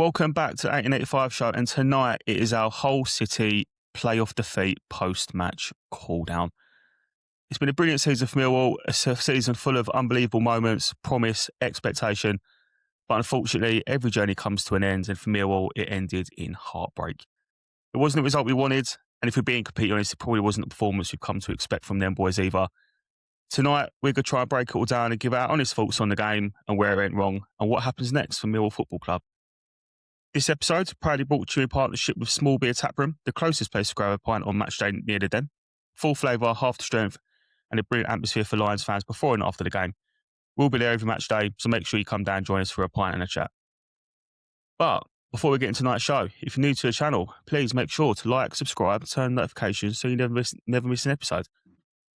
Welcome back to the 1885 show, and tonight it is our Hull City playoff defeat post-match call-down. It's been a brilliant season for Millwall, a season full of unbelievable moments, promise, expectation, but unfortunately every journey comes to an end, and for Millwall it ended in heartbreak. It wasn't the result we wanted, and if we're being completely honest, it probably wasn't the performance we've come to expect from them boys either. Tonight we're going to try and break it all down and give our honest thoughts on the game and where it went wrong and what happens next for Millwall Football Club. This episode proudly brought to you in partnership with Small Beer Taproom, the closest place to grab a pint on matchday near the Den. Full flavour, half the strength, and a brilliant atmosphere for Lions fans before and after the game. We'll be there every match day, so make sure you come down and join us for a pint and a chat. But before we get into tonight's show, if you're new to the channel, please make sure to like, subscribe, turn notifications so you never miss an episode.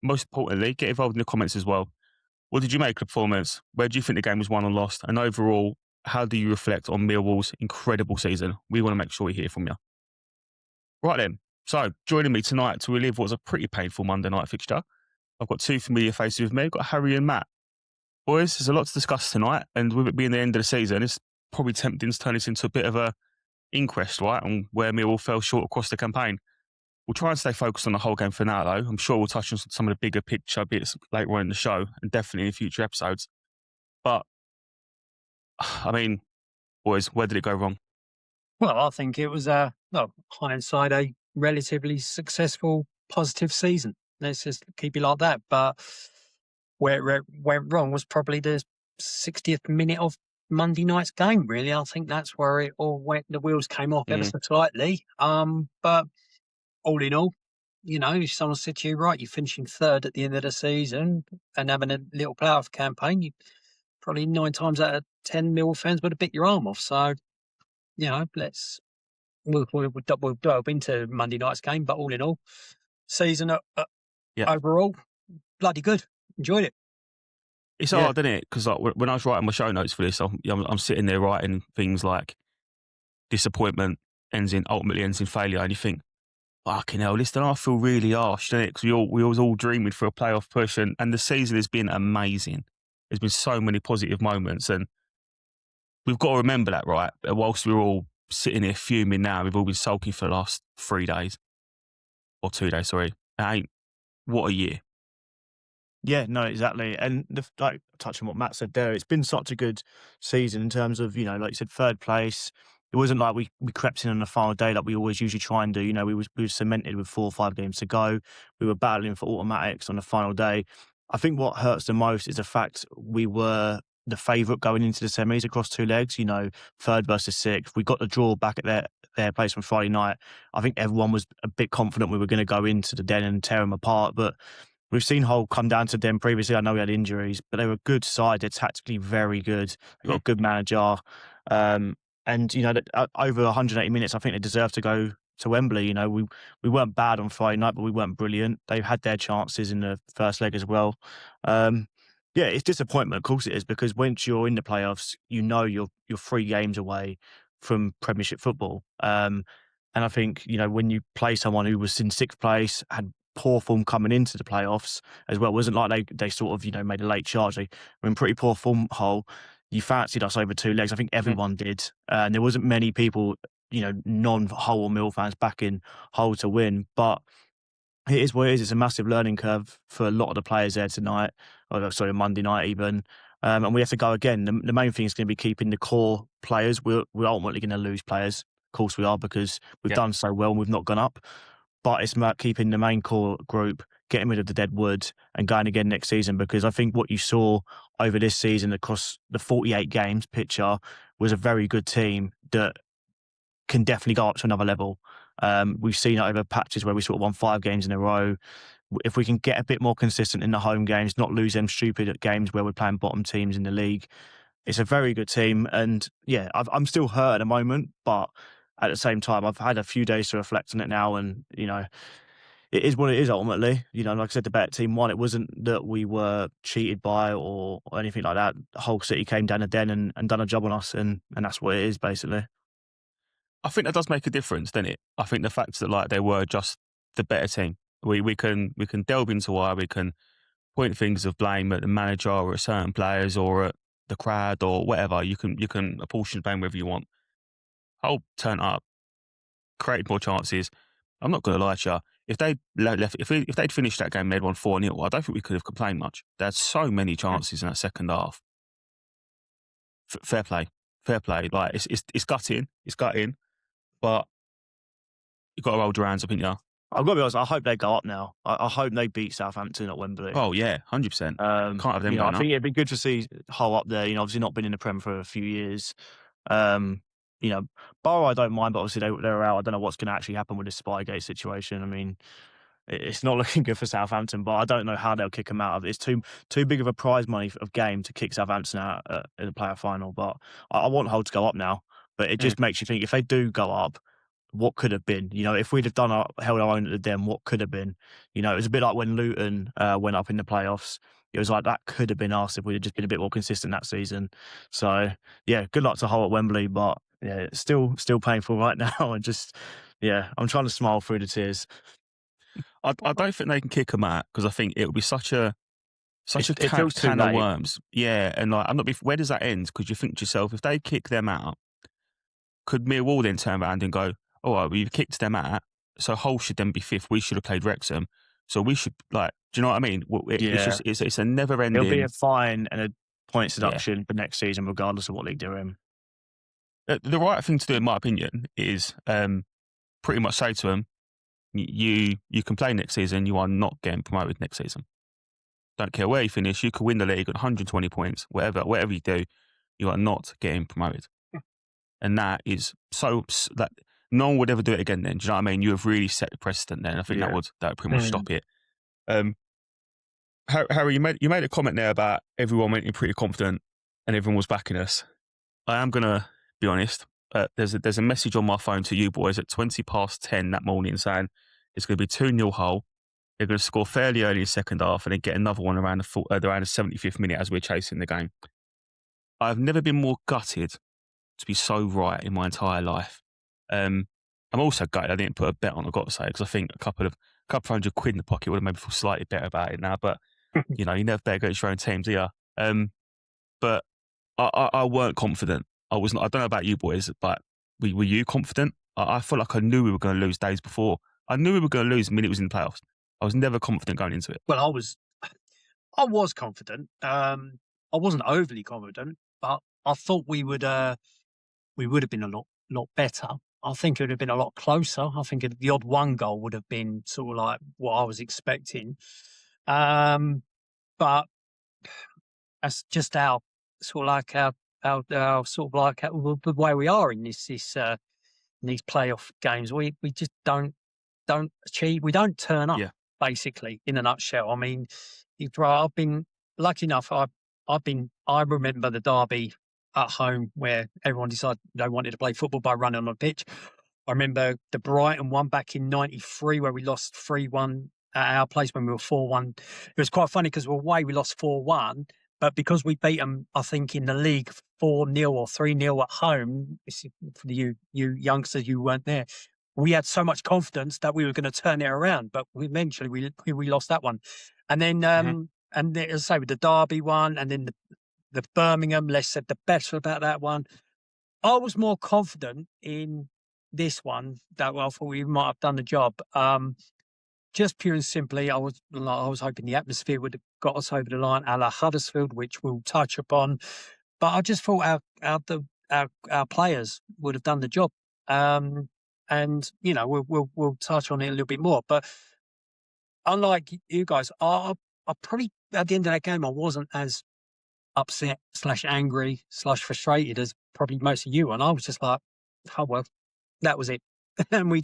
Most importantly, get involved in the comments as well. What did you make of the performance? Where do you think the game was won or lost? And overall, how do you reflect on Millwall's incredible season? We want to make sure we hear from you. Right then, so joining me tonight to relive what was a pretty painful Monday night fixture, I've got two familiar faces with me. I've got Harry and Matt. Boys, there's a lot to discuss tonight, and with it being the end of the season, it's probably tempting to turn this into a bit of a inquest, right, on where Millwall fell short across the campaign. We'll try and stay focused on the whole game for now, though. I'm sure we'll touch on some of the bigger picture bits later on in the show, and definitely in future episodes. But I mean, boys, where did it go wrong? Well, I think it was, hindsight, a relatively successful, positive season. Let's just keep it like that. But where it went wrong was probably the 60th minute of Monday night's game, really. I think that's where it all went. The wheels came off ever so slightly. But all in all, you know, if someone said to you, right, you're finishing third at the end of the season and having a little playoff campaign, you probably 9 times out of 10 Millwall fans would have bit your arm off. So, you know, we'll delve into Monday night's game, but all in all, season overall, bloody good. Enjoyed it. It's hard, isn't it? Because like, when I was writing my show notes for this, I'm sitting there writing things like disappointment ultimately ends in failure, and you think, fucking hell, this I feel really harsh, doesn't it? Because we was all dreaming for a playoff push, and the season has been amazing. There's been so many positive moments, and we've got to remember that, right? Whilst we're all sitting here fuming now, we've all been sulking for the last 3 days. Or 2 days, sorry. What a year. Yeah, no, exactly. And like touching on what Matt said there, it's been such a good season in terms of, you know, like you said, third place. It wasn't like we crept in on the final day like we always usually try and do. You know, we were cemented with 4 or 5 games to go. We were battling for automatics on the final day. I think what hurts the most is the fact we were the favourite going into the semis across 2 legs, you know, third versus 6th. We got the draw back at their place on Friday night. I think everyone was a bit confident we were going to go into the Den and tear them apart, but we've seen Hull come down to them previously. I know we had injuries, but they were a good side. They're tactically very good. They've got a good manager. And, you know, over 180 minutes, I think they deserve to go to Wembley. You know, we weren't bad on Friday night, but we weren't brilliant. They've had their chances in the first leg as well. Yeah, it's disappointment. Of course it is, because once you're in the playoffs, you know you're 3 games away from Premiership football. And I think, you know, when you play someone who was in 6th place, had poor form coming into the playoffs as well, it wasn't like they sort of, you know, made a late charge. They were in pretty poor form, Hull. You fancied us over 2 legs. I think everyone did. And there wasn't many people, you know, non-Hull or Mill fans backing Hull to win. But it is what it is. It's a massive learning curve for a lot of the players there tonight, Monday night even. And we have to go again. The main thing is going to be keeping the core players. We're ultimately going to lose players. Of course we are, because we've done so well and we've not gone up. But it's about keeping the main core group, getting rid of the dead wood and going again next season, because I think what you saw over this season across the 48 games picture was a very good team that can definitely go up to another level. We've seen it over patches where we sort of won 5 games in a row. If we can get a bit more consistent in the home games, not lose them stupid games where we're playing bottom teams in the league, it's a very good team. And yeah, I'm still hurt at the moment, but at the same time, I've had a few days to reflect on it now, and, you know, it is what it is ultimately. You know, like I said, the better team won. It wasn't that we were cheated by or anything like that. The whole city came down the Den and done a job on us, and that's what it is, basically. I think that does make a difference, doesn't it? I think the fact that like they were just the better team. We can delve into why, we can point fingers of blame at the manager or at certain players or at the crowd or whatever. You can apportion blame wherever you want. Hull turned up, created more chances. I'm not going to lie to you. If they'd if they'd finished that game, they'd won 4-0. I don't think we could have complained much. They had so many chances in that second half. Fair play. Like it's gutting, but you've got to roll your hands up, haven't you? I've got to be honest, I hope they go up now. I hope they beat Southampton at Wembley. Oh, yeah, 100%. Can't have them going I think it'd be good to see Hull up there. Obviously not been in the Prem for a few years. Borough I don't mind, but obviously they're out. I don't know what's going to actually happen with this Spygate situation. I mean, it's not looking good for Southampton, but I don't know how they'll kick them out of it. It's too big of a prize money of game to kick Southampton out in the playoff final. But I want Hull to go up now. But it just makes you think, if they do go up, what could have been? If we'd have held our own at the Den, what could have been? It was a bit like when Luton went up in the playoffs. It was like that could have been us if we'd have just been a bit more consistent that season. So yeah, good luck to Hull at Wembley, but yeah, it's still painful right now. And I'm trying to smile through the tears. I don't think they can kick them out, because I think it would be such a can of worms. Yeah, and where does that end? Because you think to yourself, if they kick them out, could Millwall then turn around and go, all right, we've kicked them out, so Hull should then be fifth. We should have played Wrexham, so we should, do you know what I mean? It's a never-ending. It'll be a fine and a points deduction for next season, regardless of what league they're in. The right thing to do, in my opinion, is pretty much say to them, you can play next season, you are not getting promoted next season. Don't care where you finish, you could win the league at 120 points, whatever you do, you are not getting promoted. And that is so that no one would ever do it again then. Do you know what I mean? You have really set the precedent then. I think that would pretty much stop it. Harry, you made a comment there about everyone went in pretty confident and everyone was backing us. I am going to be honest. There's a message on my phone to you boys at 10:20 that morning saying it's going to be 2-0 Hull. They're going to score fairly early in the second half and then get another one around the 75th minute as we're chasing the game. I've never been more gutted to be so right in my entire life. I'm also gutted I didn't put a bet on, I've got to say, because I think a couple of £100 in the pocket would have made me feel slightly better about it now. But, you never bet against your own team, do you? But I weren't confident. I was not. I don't know about you boys, but were you confident? I felt like I knew we were going to lose days before. I knew we were going to lose the minute it was in the playoffs. I was never confident going into it. Well, I was confident. I wasn't overly confident, but I thought we would have been a lot better. I think it would have been a lot closer. I think the odd one goal would have been sort of like what I was expecting. But that's just our sort of like the way we are in these playoff games. We just don't achieve. We don't turn up. Basically, in a nutshell. I mean, I've been lucky enough. I remember the derby at home where everyone decided they wanted to play football by running on the pitch. I remember the Brighton one back in '93 where we lost 3-1 at our place when we were 4-1. It was quite funny because we were away, we lost 4-1, but because we beat them, I think in the league 4-0 or 3-0 at home. For you youngsters, you weren't there. We had so much confidence that we were going to turn it around, but eventually we lost that one. And then, and then, as I say, with the Derby one, and then the Birmingham, Les said the better about that one. I was more confident in this one that I thought we might have done the job. Just pure and simply, I was hoping the atmosphere would have got us over the line, a la Huddersfield, which we'll touch upon. But I just thought our players would have done the job. And we'll touch on it a little bit more. But unlike you guys, I probably at the end of that game I wasn't as upset / angry / frustrated as probably most of you. And I was just like, oh well, that was it. And we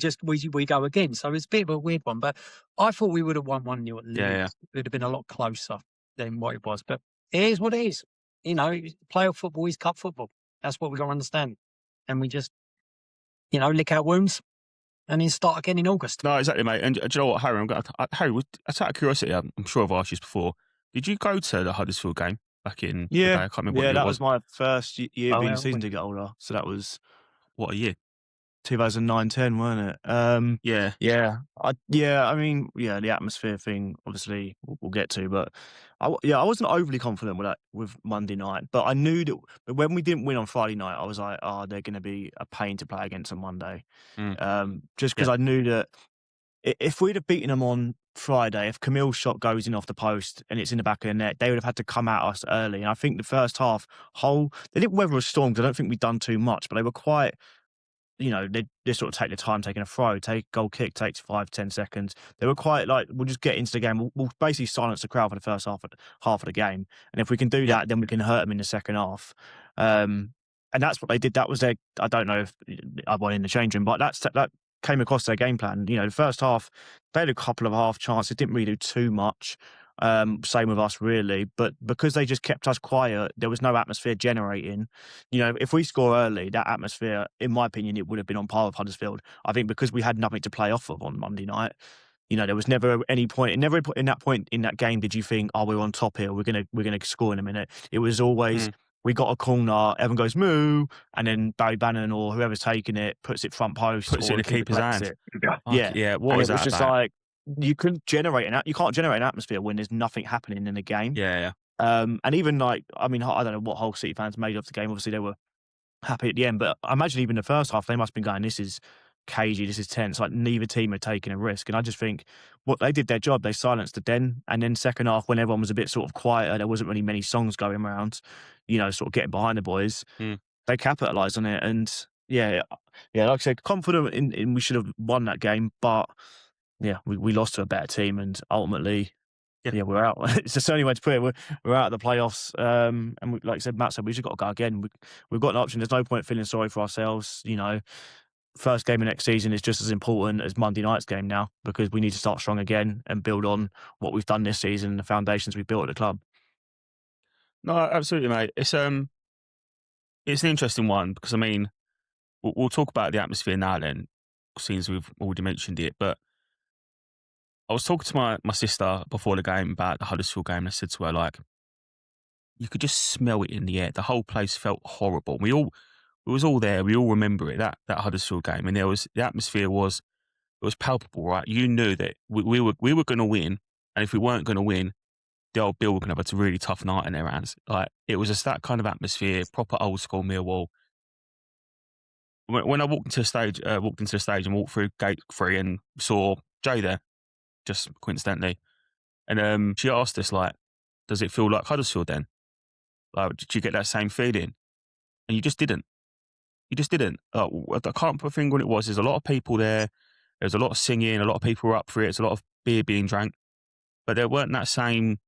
go again. So it's a bit of a weird one. But I thought we would have won 1-0 at least. Yeah. It would have been a lot closer than what it was. But it is what it is. Playoff football is cup football. That's what we got to understand. And we just lick our wounds and then start again in August. No, exactly, mate. And do you know what, Harry? Harry, out of curiosity, I'm sure I've asked you this before. Did you go to the Huddersfield game back in the day? I can't remember what year that it was my first year being a season ticket holder. So that was... What a year. 2009-10, weren't it? Yeah. The atmosphere thing, obviously, we'll get to, but I wasn't overly confident with Monday night, but I knew that when we didn't win on Friday night, I was like, they're going to be a pain to play against on Monday. Just because I knew that if we'd have beaten them on Friday, if Camille's shot goes in off the post and it's in the back of the net, they would have had to come at us early. And I think the first half, they didn't weather a storm because I don't think we'd done too much, but they were quite, they sort of take their time taking a throw, take a goal kick, takes 5-10 seconds. They were quite like, we'll just get into the game. We'll basically silence the crowd for the first half of the game. And if we can do that, then we can hurt them in the second half. And that's what they did. That was their, I don't know if I went in the change room, but that came across their game plan. The first half, they had a couple of half chances, didn't really do too much. Same with us, really. But because they just kept us quiet, there was no atmosphere generating. If we score early, that atmosphere, in my opinion, it would have been on par with Huddersfield. I think because we had nothing to play off of on Monday night, there was never any point. Never in that point in that game did you think, we're on top here, we're gonna score in a minute. It was always we got a corner, everyone goes moo, and then Barry Bannon or whoever's taking it puts it front post, puts it in the keeper's hand. Yeah. What was that? It was just like you couldn't generate you can't generate an atmosphere when there's nothing happening in the game. Yeah. And even I don't know what Hull City fans made of the game. Obviously, they were happy at the end, but I imagine even the first half they must have been going, "This is cagey, this is tense." Like neither team are taking a risk, and I just think what they did their job. They silenced the den, and then second half when everyone was a bit sort of quieter, there wasn't really many songs going around. Sort of getting behind the boys. They capitalised on it, and like I said, confident in we should have won that game, but. Yeah, we lost to a better team, and ultimately, we're out. It's the only way to put it. We're out of the playoffs, and like I said, Matt said, we just got to go again. We've got an option. There's no point feeling sorry for ourselves. First game of next season is just as important as Monday night's game now, because we need to start strong again and build on what we've done this season and the foundations we've built at the club. No, absolutely, mate. It's an interesting one because we'll talk about the atmosphere now. Then, since we've already mentioned it, but. I was talking to my sister before the game about the Huddersfield game, and I said to her, you could just smell it in the air. The whole place felt horrible. We was all there. We all remember it, that Huddersfield game, and the atmosphere was palpable, right? You knew that we were going to win, and if we weren't going to win, the old Bill were going to have a really tough night in their hands. It was just that kind of atmosphere, proper old school Millwall. When I walked into the stage and walked through gate 3 and saw Jay there. Just coincidentally. And she asked us, does it feel like Huddersfield then? Did you get that same feeling? And you just didn't. I can't put a finger on it was. There's a lot of people there. There's a lot of singing. A lot of people were up for it. There's a lot of beer being drank. But there weren't that same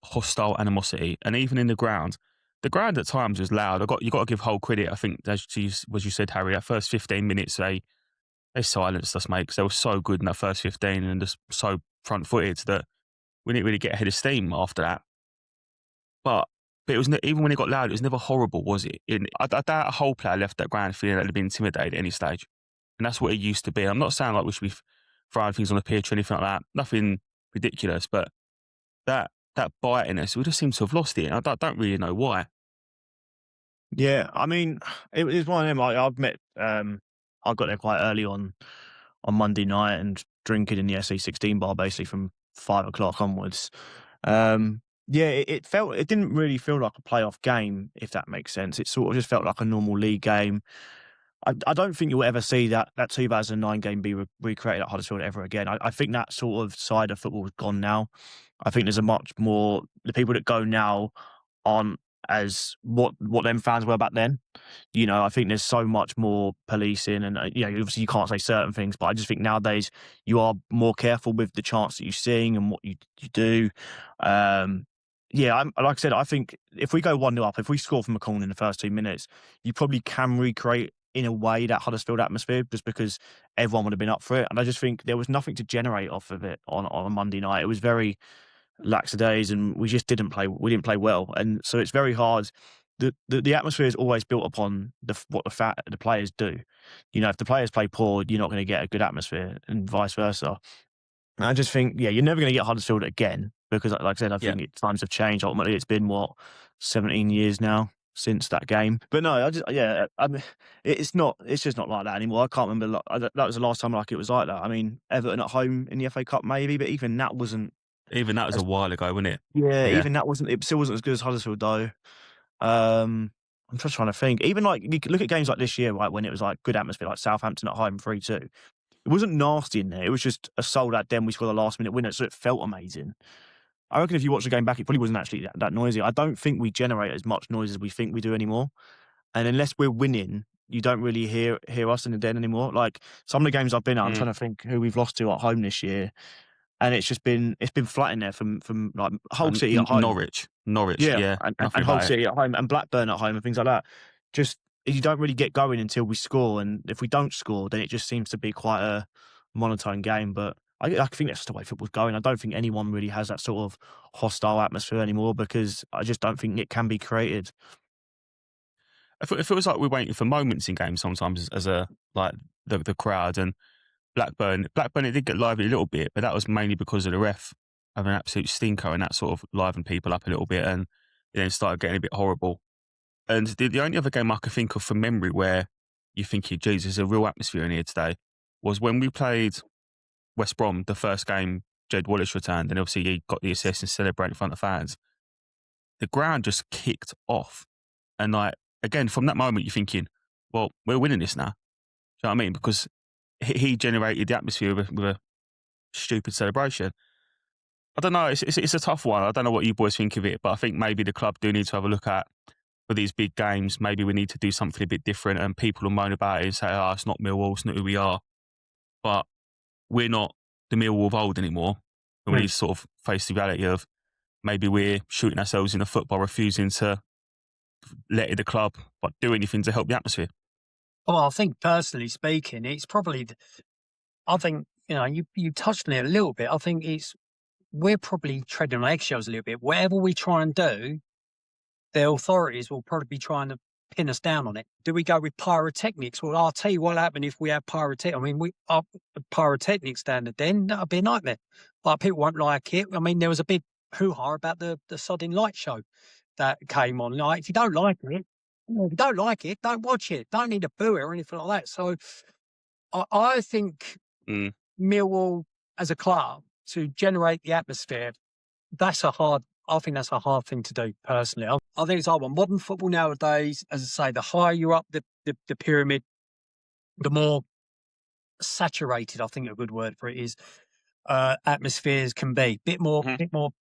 hostile animosity. And even in the ground at times was loud. You got to give Hull credit. I think, as you said, Harry, that first 15 minutes, they silenced us, mate, because they were so good in that first 15 and just so front-footed that we didn't really get ahead of steam after that. But it was even when it got loud, it was never horrible, was it? I doubt a whole player left that ground feeling that they'd been intimidated at any stage. And that's what it used to be. I'm not saying we should be throwing things on the pitch or anything like that. Nothing ridiculous, but that bite in us, we just seem to have lost it. I don't really know why. Yeah, it was one of them. I've met... I got there quite early on Monday night and drinking in the SE16 bar basically from 5 o'clock onwards. It didn't really feel like a playoff game, if that makes sense. It sort of just felt like a normal league game. I don't think you'll ever see that 2009 game be recreated at Huddersfield ever again. I think that sort of side of football is gone now. I think there's a much more... The people that go now aren't as what them fans were back then. I think there's so much more policing and, obviously you can't say certain things, but I just think nowadays you are more careful with the chants that you sing and what you do. Like I said, I think if we go 1-0 up, if we score from a corner in the first 2 minutes, you probably can recreate in a way that Huddersfield atmosphere just because everyone would have been up for it. And I just think there was nothing to generate off of it on a Monday night. It was very lackadays and we just didn't play well. And so it's very hard. The atmosphere is always built upon what the players do. If the players play poor, you're not going to get a good atmosphere and vice versa. And I just think, you're never going to get Huddersfield again because, like I said, I think times have changed. Ultimately, it's been, 17 years now since that game. But no, I mean, it's just not like that anymore. I can't remember. That was the last time like it was like that. I mean, Everton at home in the FA Cup maybe, but even that wasn't. Even that was a while ago, wasn't it? Yeah, even that wasn't. It still wasn't as good as Huddersfield though. I'm just trying to think. Even like you look at games like this year, right, when it was like good atmosphere, like Southampton at home 3-2. It wasn't nasty in there. It was just a sold out den. We scored the last minute winner, so it felt amazing. I reckon if you watch the game back, it probably wasn't actually that noisy. I don't think we generate as much noise as we think we do anymore. And unless we're winning, you don't really hear us in the den anymore. Like some of the games I've been at, I'm trying to think who we've lost to at home this year, and it's been flat in there from like Hull City at home, Norwich, and Hull City at home, and Blackburn at home, and things like that. Just you don't really get going until we score, and if we don't score, then it just seems to be quite a monotone game. But I think that's the way football's going. I don't think anyone really has that sort of hostile atmosphere anymore because I just don't think it can be created. It feels like we're waiting for moments in games sometimes as a like the crowd and Blackburn. It did get lively a little bit, but that was mainly because of the ref having an absolute stinker and that sort of livened people up a little bit, and it then started getting a bit horrible. And the only other game I could think of from memory where you think, Jesus, there's a real atmosphere in here today, was when we played West Brom, the first game Jed Wallace returned, and obviously he got the assist and celebrated in front of fans. The ground just kicked off. And like, again, from that moment, you're thinking, well, we're winning this now. Do you know what I mean? Because he generated the atmosphere with a stupid celebration. I don't know. It's a tough one. I don't know what you boys think of it, but I think maybe the club do need to have a look at for these big games. Maybe we need to do something a bit different, and people will moan about it and say, oh, it's not Millwall, it's not who we are. But we're not the Millwall of old anymore. And we need to sort of face the reality of maybe we're shooting ourselves in the foot by refusing to let the club but do anything to help the atmosphere. Well, I think personally speaking, it's probably, I think, you touched on it a little bit. I think we're probably treading on eggshells a little bit. Whatever we try and do, the authorities will probably be trying to pin us down on it. Do we go with pyrotechnics? Well, I'll tell you what happened if we had pyrotechnics. I mean, pyrotechnics down the den, that would be a nightmare. Like, people won't like it. I mean, there was a big hoo-ha about the sodding light show that came on. Like, if you don't like it, don't watch it. Don't need a boo or anything like that. So I think Millwall as a club to generate the atmosphere, I think that's a hard thing to do personally. I think it's hard one. Modern football nowadays, as I say, the higher you're up the pyramid, the more saturated, I think a good word for it is, atmospheres can be. Bit more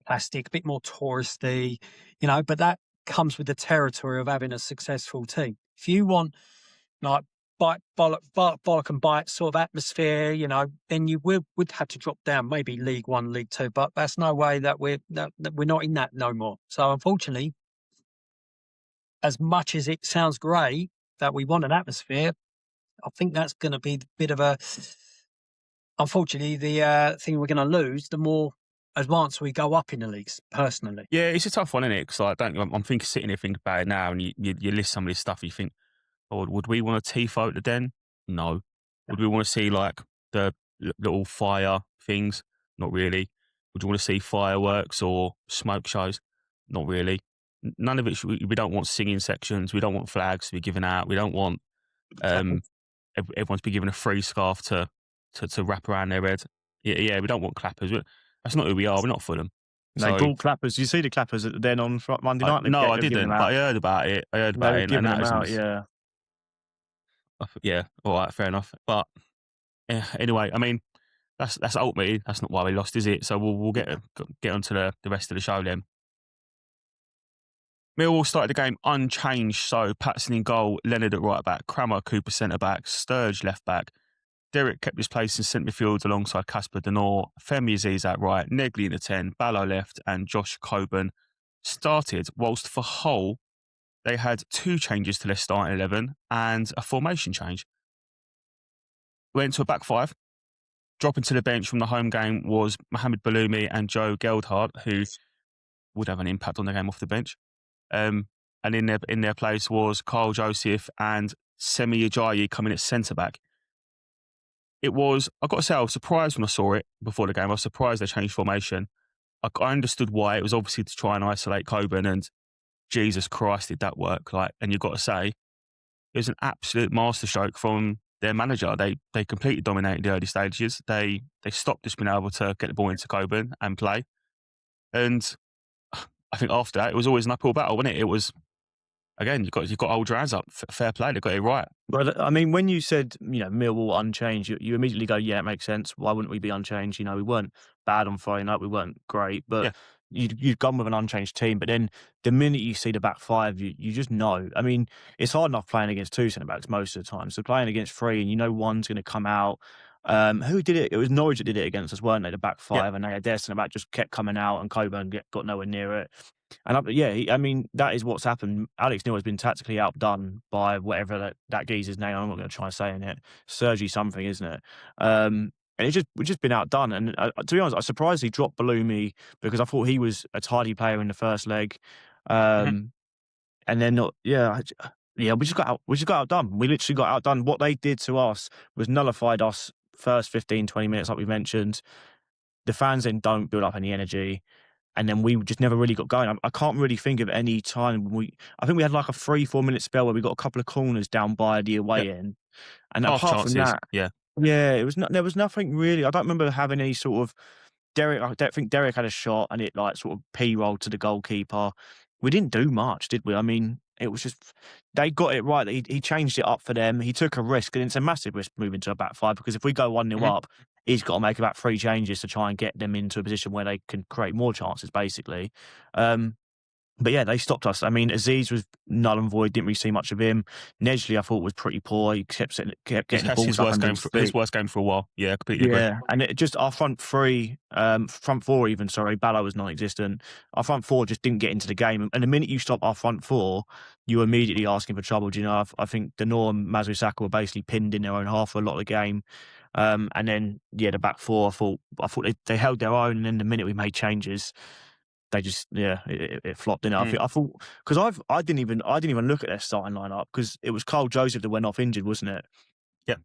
plastic, bit more touristy, but that comes with the territory of having a successful team. If you want like bollock and bite sort of atmosphere, then you would have to drop down maybe League One, League Two, but that's no way that we're not in that no more. So unfortunately, as much as it sounds great that we want an atmosphere, I think that's going to be a bit of unfortunately, the thing we're going to lose the more advanced we go up in the leagues, personally. Yeah, it's a tough one, isn't it? Because I'm sitting here thinking about it now, and you list some of this stuff, you think, oh, would we want a tifo at the den? No. Would we want to see like the little fire things? Not really. Would you want to see fireworks or smoke shows? Not really. None of it. We don't want singing sections. We don't want flags to be given out. We don't want everyone to be given a free scarf to wrap around their head. Yeah, we don't want clappers. That's not who we are. We're not Fulham. They brought clappers. Did you see the clappers at the den on Monday night? No, I didn't. But I heard about it. And that out, yeah. Yeah, all right, fair enough. But anyway, I mean, that's ultimately that's not why we lost, is it? So we'll get onto the rest of the show then. Millwall started the game unchanged, so Patson in goal, Leonard at right back, Crammer, Cooper centre back, Sturge left back. Derek kept his place in centre midfield alongside Casper Denor, Femi Aziz at right, Negley in the 10, Ballo left, and Josh Coburn started. Whilst for Hull, they had 2 changes to their starting 11 and a formation change. Went to a back 5. Dropping to the bench from the home game was Mohamed Baloumi and Joe Geldhard, who would have an impact on the game off the bench. And in their place was Carl Joseph and Semi Ajayi coming at centre back. I've got to say, I was surprised when I saw it before the game. I was surprised they changed formation. I understood why. It was obviously to try and isolate Coburn and Jesus Christ, did that work? Like, and you've got to say, it was an absolute masterstroke from their manager. They completely dominated the early stages. They stopped us being able to get the ball into Coburn and play. And I think after that, it was always an uphill battle, wasn't it? It was, again, you've got to hold your hands up. Fair play, they got it right. Well, I mean, when you said, Millwall unchanged, you immediately go, yeah, it makes sense. Why wouldn't we be unchanged? We weren't bad on Friday night. We weren't great, but Yeah. you've gone with an unchanged team. But then the minute you see the back five, you just know. I mean, it's hard enough playing against two centre-backs most of the time. So playing against three and one's going to come out. Who did it? It was Norwich that did it against us, weren't they? The back five, and they had their centre-back just kept coming out and Coburn got nowhere near it. And that is what's happened. Alex Neil has been tactically outdone by whatever that geezer's name. I'm not going to try saying it. Sergi something, isn't it? And we've just been outdone. And to be honest, I surprised he dropped Balumi because I thought he was a tidy player in the first leg. And then we just got outdone. We literally got outdone. What they did to us was nullified us first 15, 20 minutes, like we mentioned. The fans then don't build up any energy. And then we just never really got going. I can't really think of any time I think we had like a 3-4 minute spell where we got a couple of corners down by the away end. And Half apart chances, from that, yeah, there was nothing really. I don't remember having any sort of Derek. I don't think Derek had a shot and it like sort of p-rolled to the goalkeeper. We didn't do much, did we? I mean, it was just they got it right. He changed it up for them. He took a risk, and it's a massive risk moving to a back five because if we go 1-0 up, he's got to make about 3 changes to try and get them into a position where they can create more chances, basically. But yeah, they stopped us. I mean, Aziz was null and void. Didn't really see much of him. Nedgley, I thought, was pretty poor. He kept getting the balls his worst game for a while. Yeah, completely agree. Yeah, and just our front four even. Sorry, Ballo was non-existent. Our front four just didn't get into the game. And the minute you stop our front four, you're immediately asking for trouble. I think Denor and Mazuisaka were basically pinned in their own half for a lot of the game. And then the back four, I thought they held their own. And then the minute we made changes, they just it flopped in. I thought because I didn't even look at their starting lineup because it was Carl Joseph that went off injured, wasn't it? Yeah.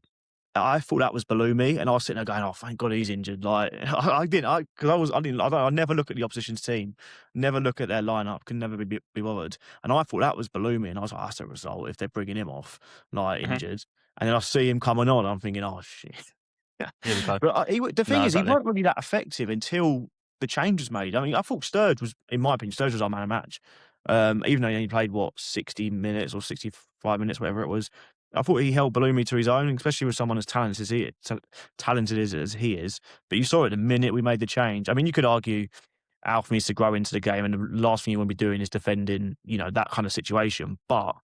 I thought that was Balumi, and I was sitting there going, "Oh, thank God he's injured." Like I never look at the opposition's team, never look at their lineup, can never be bothered. And I thought that was Balumi, and I was like, "That's a result if they're bringing him off injured." And then I see him coming on, I'm thinking, "Oh shit." Here we go. But the thing is, he wasn't really that effective until the change was made. I mean, I thought Sturridge was, in my opinion, Sturridge was our man of match. Even though he only played 60 minutes or 65 minutes, whatever it was. I thought he held Balumi to his own, especially with someone as talented as he is. But you saw it the minute we made the change. I mean, you could argue Alf needs to grow into the game, and the last thing you want to be doing is defending, that kind of situation. But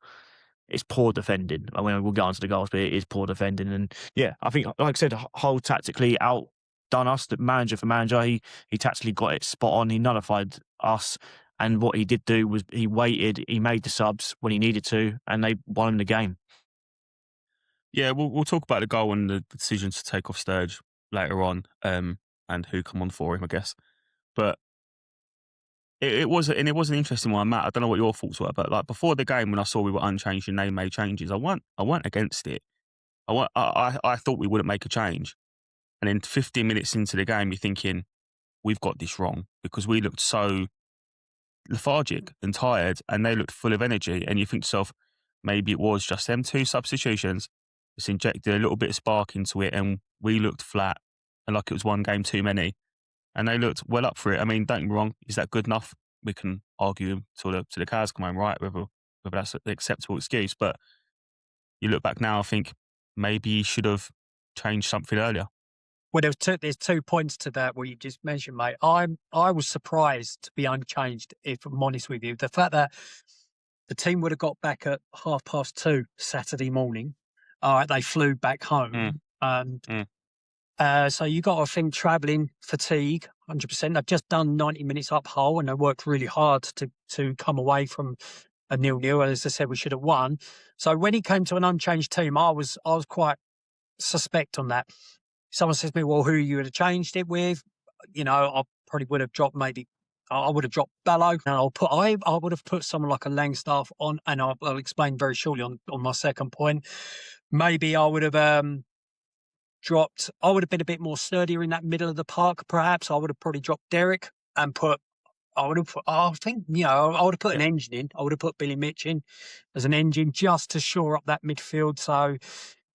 it's poor defending. I mean, we'll get onto the goals, but it is poor defending. And yeah, I think, like I said, Hull tactically outdone us. The manager for manager, he tactically got it spot on. He nullified us. And what he did do was he waited, he made the subs when he needed to, and they won him the game. Yeah, we'll talk about the goal and the decision to take off Sturridge later on, and who come on for him, I guess. But it was an interesting one, Matt. I don't know what your thoughts were, but like before the game, when I saw we were unchanged and they made changes, I weren't against it. I thought we wouldn't make a change, and then 15 minutes into the game, you're thinking we've got this wrong because we looked so lethargic and tired, and they looked full of energy, and you think to yourself, maybe it was just them 2 substitutions. Just injected a little bit of spark into it, and we looked flat and like it was one game too many. And they looked well up for it. I mean, don't get me wrong, is that good enough? We can argue till the cows come home, right? Whether that's an acceptable excuse. But you look back now, I think maybe you should have changed something earlier. Well, there's 2 points to that what you just mentioned, mate. I was surprised to be unchanged, if I'm honest with you. The fact that the team would have got back at 2:30 Saturday morning. They flew back home. So you got to think travelling fatigue, 100%. They've just done 90 minutes up Hull, and they worked really hard to come away from a 0-0. As I said, we should have won. So when it came to an unchanged team, I was quite suspect on that. Someone says to me, well, who you would have changed it with? I probably would have dropped I would have dropped Ballo, and I would have put someone like a Langstaff on, and I'll explain very shortly on my second point. Maybe I would have been a bit more sturdier in that middle of the park, perhaps. I would have probably dropped Derek and put I would have put, I think, I would have put an engine in. I would have put Billy Mitch in as an engine just to shore up that midfield. So,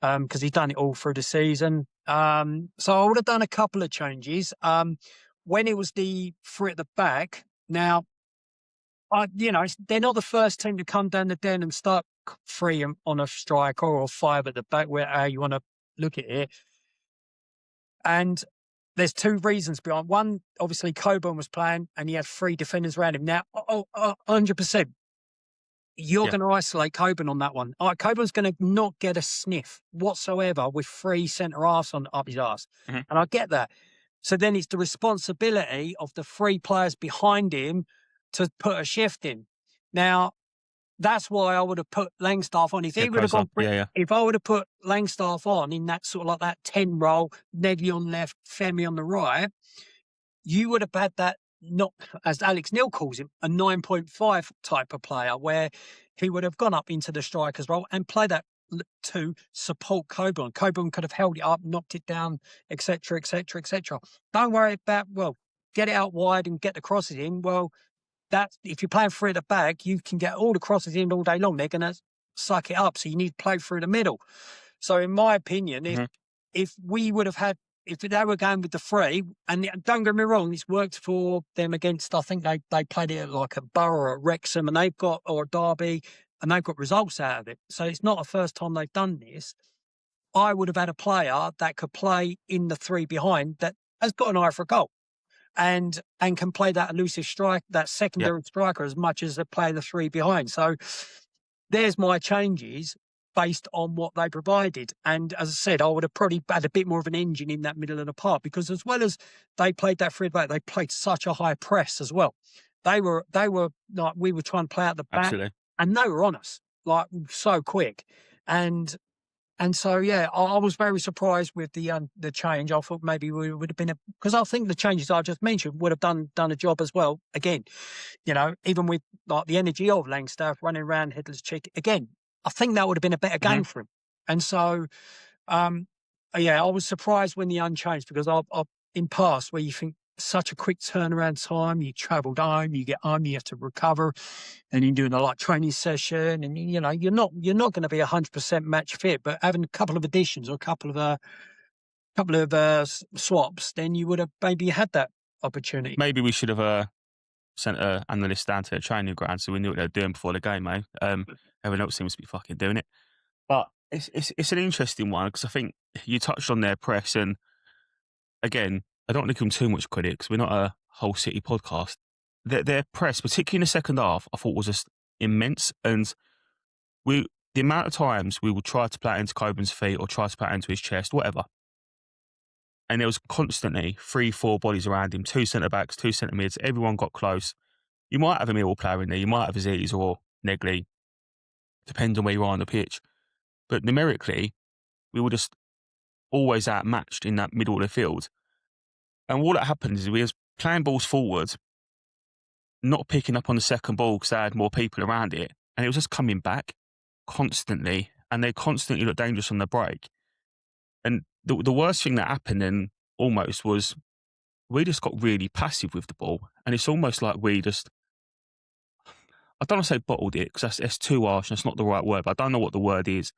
because he's done it all through the season. So I would have done a couple of changes. When it was the three at the back, now, they're not the first team to come down the den and start three on a striker or five at the back, how you want to look at it. And there's two reasons behind. One, obviously, Coburn was playing and he had three defenders around him. Now, 100%, you're going to isolate Coburn on that one. Coburn's going to not get a sniff whatsoever with three centre-halves up his arse. Mm-hmm. And I get that. So then it's the responsibility of the three players behind him to put a shift in. Now, that's why I would have put Langstaff on. If I would have put Langstaff on in that sort of like that 10 role, Negley on left, Femi on the right, you would have had that, not, as Alex Neil calls him, a 9.5 type of player where he would have gone up into the striker's role and played that to support Coburn. Coburn could have held it up, knocked it down, etc., etc., etc. Don't worry about, get it out wide and get the crosses in. Well, if you're playing through the back, you can get all the crosses in all day long. They're going to suck it up. So you need to play through the middle. So in my opinion, if we would have had, if they were going with the three, and don't get me wrong, it's worked for them against, I think they played it like a Borough or Wrexham or a Derby, and they've got results out of it. So it's not the first time they've done this. I would have had a player that could play in the three behind that has got an eye for a goal. And can play that elusive strike, that secondary striker, as much as they play the three behind. So there's my changes based on what they provided. And as I said, I would have probably had a bit more of an engine in that middle of the park, because as well as they played that three back, they played such a high press as well. They were like, we were trying to play out the back. Absolutely. And they were on us like so quick. And so, I was very surprised with the change. I thought maybe we would have been because I think the changes I just mentioned would have done a job as well. Again, even with like the energy of Langstaff running around headless chick. Again, I think that would have been a better game for him. And so, I was surprised when the unchanged, because I in past where you think such a quick turnaround time, you travelled home, you get home, you have to recover, and you're doing a light training session, and you're not going to be 100% match fit, but having a couple of additions or a couple of swaps, then you would have maybe had that opportunity. Maybe we should have sent an analyst down to the training ground so we knew what they were doing before the game, eh? Everyone else seems to be fucking doing it. But it's an interesting one, because I think you touched on their press, and again, I don't want to give them too much credit because we're not a whole City podcast. Their press, particularly in the second half, I thought was just immense. And the amount of times we would try to play it into Coburn's feet or try to play it into his chest, whatever. And there was constantly 3-4 bodies around him, 2 centre-backs, 2 centre-mids. Everyone got close. You might have a Millwall player in there. You might have Aziz or Negley, depends on where you are on the pitch. But numerically, we were just always outmatched in that middle of the field. And all that happened is we was playing balls forward, not picking up on the second ball because they had more people around it. And it was just coming back constantly. And they constantly looked dangerous on the break. And the worst thing that happened then almost was we just got really passive with the ball. And it's almost like we just, I don't want to say bottled it because that's too harsh and that's not the right word, but I don't know what the word is.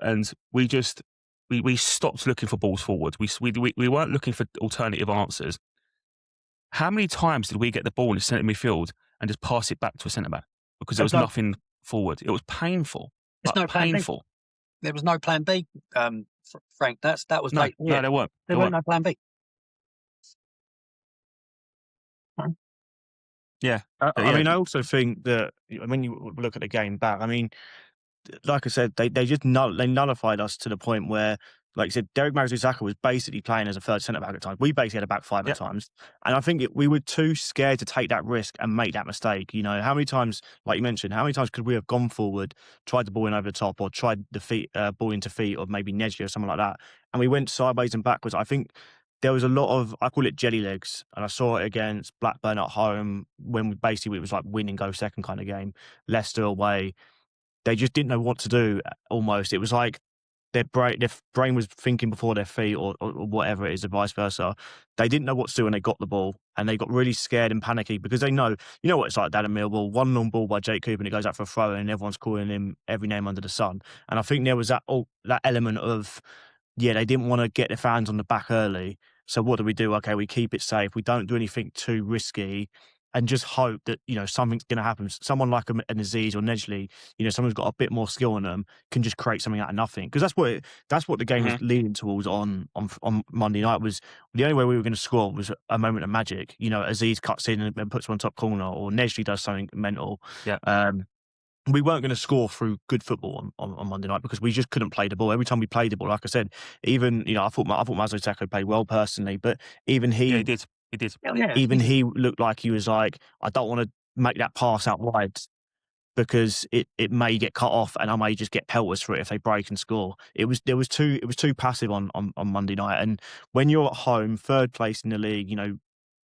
And we just, we stopped looking for balls forward. We weren't looking for alternative answers. How many times did we get the ball in the centre midfield and just pass it back to a centre back because there was nothing forward? It was painful. There's no plan painful. B. There was no plan B, Frank. That was no, there weren't. There weren't no plan B. Yeah. I mean, I also think that when you look at the game back, I mean, like I said, they just nullified us to the point where, like you said, Derek Marzuzaka was basically playing as a third centre back at times. We basically had a back five at times, and I think we were too scared to take that risk and make that mistake. You know, how many times, like you mentioned, how many times could we have gone forward, tried the ball in over the top, or tried the ball into feet of maybe Neji or something like that, and we went sideways and backwards. I think there was a lot of, I call it jelly legs, and I saw it against Blackburn at home when it was like win and go second kind of game. Leicester away. They just didn't know what to do, almost. It was like their brain was thinking before their feet or whatever it is, or vice versa. They didn't know what to do when they got the ball, and they got really scared and panicky because they know, you know what it's like down in Millwall, one long ball by Jake Cooper and it goes out for a throw and everyone's calling him every name under the sun. And I think there was that element of, yeah, they didn't want to get their fans on the back early. So what do? Okay, we keep it safe. We don't do anything too risky and just hope that, something's going to happen. Someone like an Aziz or Nedgley, someone's got a bit more skill in them, can just create something out of nothing. Because that's what the game was leading towards on Monday night. Was the only way we were going to score was a moment of magic. Aziz cuts in and puts one on top corner, or Nedgley does something mental. Yeah. We weren't going to score through good football on Monday night because we just couldn't play the ball. Every time we played the ball, like I said, even, I thought Mazo Tako played well personally, but even he... Yeah, he did. He did. Even he looked like he was like, I don't want to make that pass out wide because it may get cut off and I may just get pelters for it if they break and score. It was too passive on Monday night. And when you're at home, third place in the league,